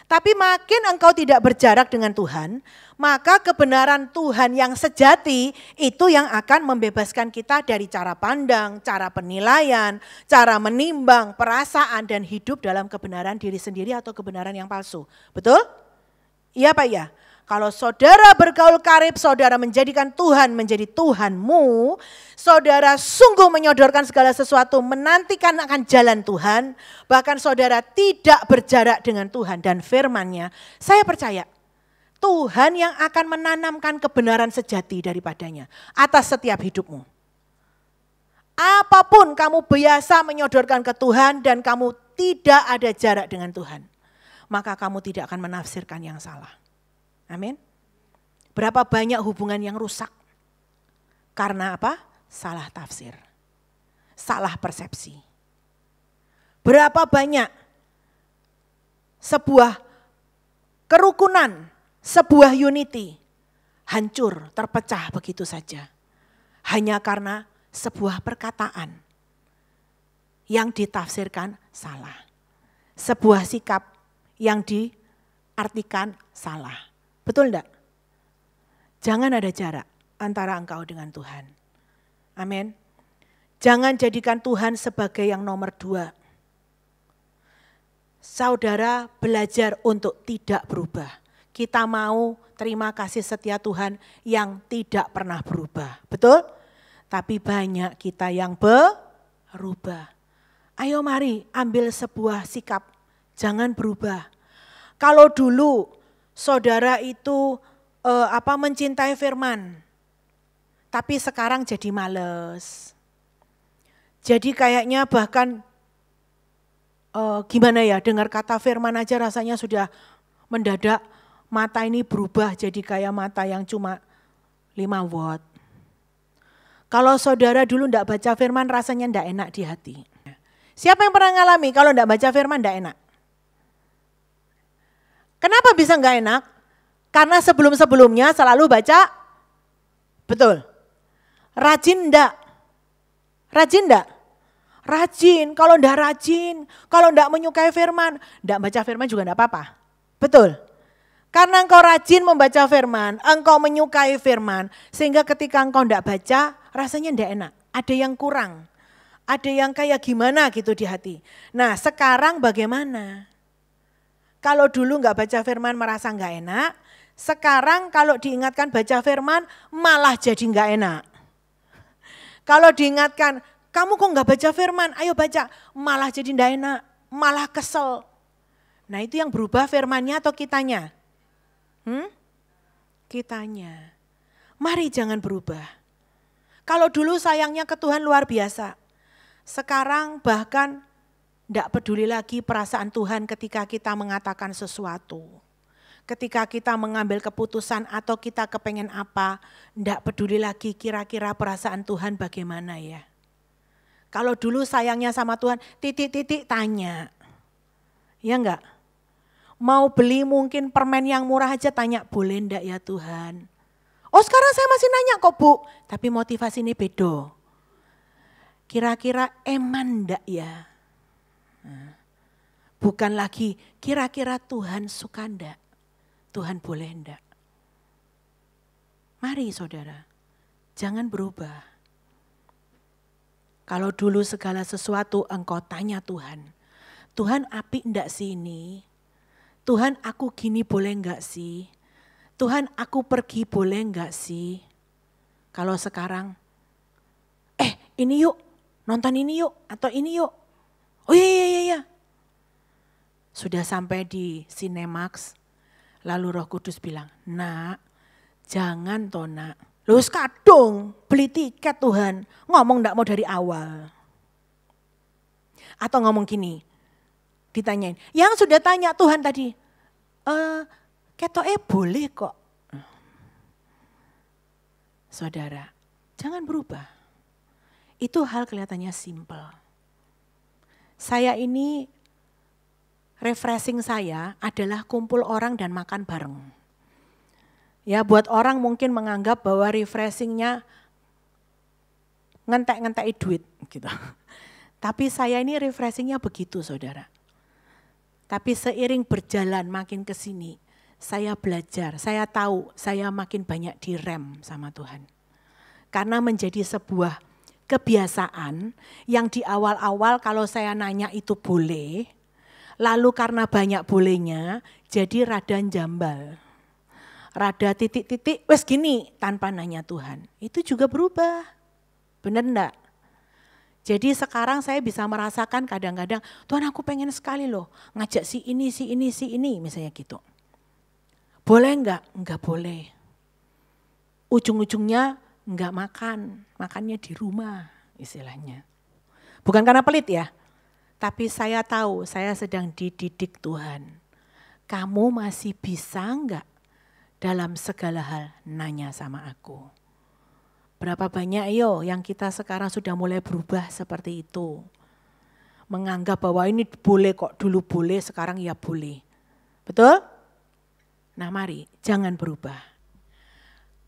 Tapi makin engkau tidak berjarak dengan Tuhan, maka kebenaran Tuhan yang sejati itu yang akan membebaskan kita dari cara pandang, cara penilaian, cara menimbang, perasaan dan hidup dalam kebenaran diri sendiri atau kebenaran yang palsu. Betul? Iya Pak ya? Kalau saudara bergaul karib, saudara menjadikan Tuhan menjadi Tuhanmu, saudara sungguh menyodorkan segala sesuatu, menantikan akan jalan Tuhan, bahkan saudara tidak berjarak dengan Tuhan dan firman-Nya, saya percaya Tuhan yang akan menanamkan kebenaran sejati daripadanya atas setiap hidupmu. Apapun kamu biasa menyodorkan ke Tuhan dan kamu tidak ada jarak dengan Tuhan, maka kamu tidak akan menafsirkan yang salah. Amin. Berapa banyak hubungan yang rusak? Karena apa? Salah tafsir. Salah persepsi. Berapa banyak sebuah kerukunan, sebuah unity hancur, terpecah begitu saja. Hanya karena sebuah perkataan yang ditafsirkan salah. Sebuah sikap yang diartikan salah. Betul enggak? Jangan ada jarak antara engkau dengan Tuhan. Amin. Jangan jadikan Tuhan sebagai yang nomor 2. Saudara belajar untuk tidak berubah. Kita mau terima kasih setia Tuhan yang tidak pernah berubah. Betul? Tapi banyak kita yang berubah. Ayo mari ambil sebuah sikap. Jangan berubah. Kalau dulu saudara itu mencintai firman. Tapi sekarang jadi males. Jadi kayaknya bahkan gimana ya, dengar kata firman aja rasanya sudah mendadak mata ini berubah jadi kayak mata yang cuma 5 watt. Kalau saudara dulu enggak baca firman rasanya enggak enak di hati. Siapa yang pernah ngalami kalau enggak baca firman enggak enak? Kenapa bisa enggak enak? Karena sebelum-sebelumnya selalu baca, betul. Rajin enggak? Rajin enggak? Rajin, kalau enggak rajin, kalau enggak menyukai firman, enggak baca firman juga enggak apa-apa. Betul. Karena engkau rajin membaca firman, engkau menyukai firman, sehingga ketika engkau enggak baca, rasanya enggak enak. Ada yang kurang, ada yang kayak gimana gitu di hati. Nah sekarang bagaimana? Kalau dulu enggak baca firman merasa enggak enak, sekarang kalau diingatkan baca firman malah jadi enggak enak. Kalau diingatkan, kamu kok enggak baca firman, ayo baca, malah jadi enggak enak, malah kesel. Nah itu yang berubah firmannya atau kitanya? Kitanya. Mari jangan berubah. Kalau dulu sayangnya ke Tuhan luar biasa. Sekarang bahkan tidak peduli lagi perasaan Tuhan ketika kita mengatakan sesuatu. Ketika kita mengambil keputusan atau kita kepengen apa, tidak peduli lagi kira-kira perasaan Tuhan bagaimana ya. Kalau dulu sayangnya sama Tuhan, titik-titik tanya. Ya enggak? Mau beli mungkin permen yang murah aja tanya, boleh enggak ya Tuhan? Oh sekarang saya masih nanya kok Bu, tapi motivasi ini beda. Kira-kira eman enggak ya? Bukan lagi kira-kira Tuhan suka enggak? Tuhan boleh enggak? Mari saudara, jangan berubah. Kalau dulu segala sesuatu engkau tanya Tuhan, Tuhan apik enggak sih ini? Tuhan aku gini boleh enggak sih? Tuhan aku pergi boleh enggak sih? Kalau sekarang, ini yuk, nonton ini yuk, atau ini yuk. Oh iya. Sudah sampai di Cinemax, lalu Roh Kudus bilang, nak jangan toh nak. Loh kadung beli tiket Tuhan, ngomong enggak mau dari awal. Atau ngomong gini, ditanyain, yang sudah tanya Tuhan tadi, ketoke boleh kok. Saudara, jangan berubah. Itu hal kelihatannya simple. Saya ini, refreshing saya adalah kumpul orang dan makan bareng. Ya buat orang mungkin menganggap bahwa refreshingnya ngentek-ngentek duit gitu. Tapi saya ini refreshingnya begitu saudara. Tapi seiring berjalan makin ke sini, saya belajar, saya tahu saya makin banyak direm sama Tuhan. Karena menjadi sebuah kebiasaan yang di awal-awal kalau saya nanya itu boleh, lalu karena banyak bolehnya jadi rada jambal. Rada titik-titik, wes gini tanpa nanya Tuhan. Itu juga berubah, benar enggak? Jadi sekarang saya bisa merasakan kadang-kadang, Tuhan aku pengen sekali loh ngajak si ini misalnya gitu. Boleh enggak? Enggak boleh. Ujung-ujungnya enggak makan, makannya di rumah istilahnya. Bukan karena pelit ya, tapi saya tahu saya sedang dididik Tuhan. Kamu masih bisa enggak dalam segala hal nanya sama aku? Berapa banyak yang kita sekarang sudah mulai berubah seperti itu. Menganggap bahwa ini boleh kok, dulu boleh, sekarang ya boleh. Betul? Nah mari, jangan berubah.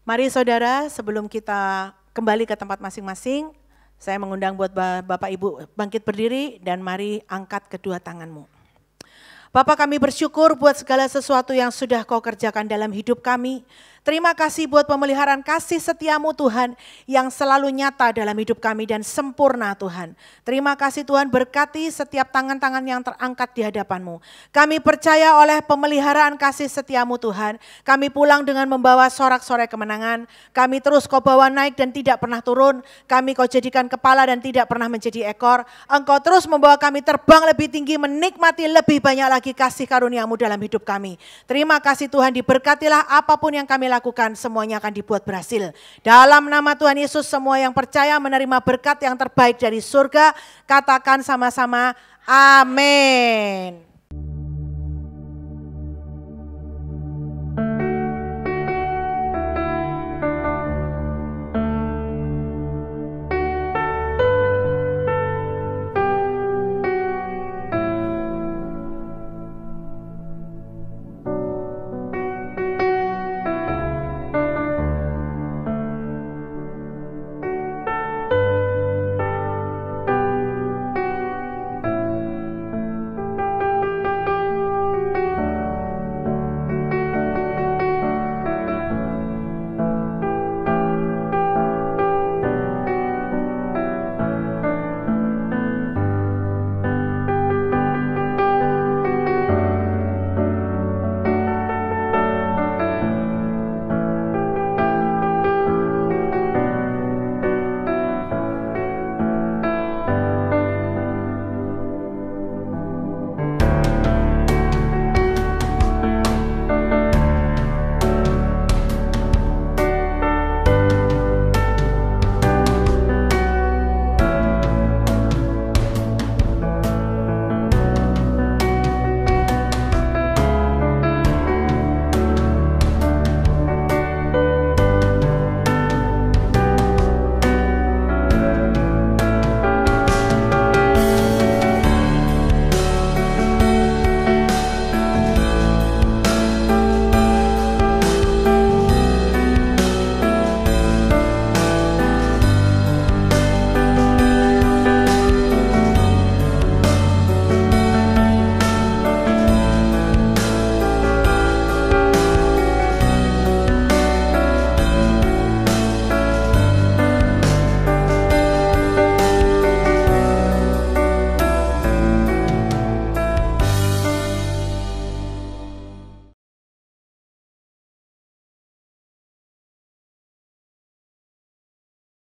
Mari saudara, sebelum kita kembali ke tempat masing-masing, saya mengundang buat Bapak Ibu bangkit berdiri dan mari angkat kedua tanganmu. Bapak, kami bersyukur buat segala sesuatu yang sudah Kau kerjakan dalam hidup kami. Terima kasih buat pemeliharaan kasih setiamu Tuhan yang selalu nyata dalam hidup kami dan sempurna Tuhan. Terima kasih Tuhan, berkati setiap tangan-tangan yang terangkat di hadapan-Mu. Kami percaya oleh pemeliharaan kasih setiamu Tuhan, kami pulang dengan membawa sorak-sorai kemenangan. Kami terus Kau bawa naik dan tidak pernah turun. Kami Kau jadikan kepala dan tidak pernah menjadi ekor. Engkau terus membawa kami terbang lebih tinggi, menikmati lebih banyak lagi kasih karunia-Mu dalam hidup kami. Terima kasih Tuhan, diberkatilah apapun yang kami lakukan, semuanya akan dibuat berhasil. Dalam nama Tuhan Yesus, semua yang percaya menerima berkat yang terbaik dari surga, katakan sama-sama amin.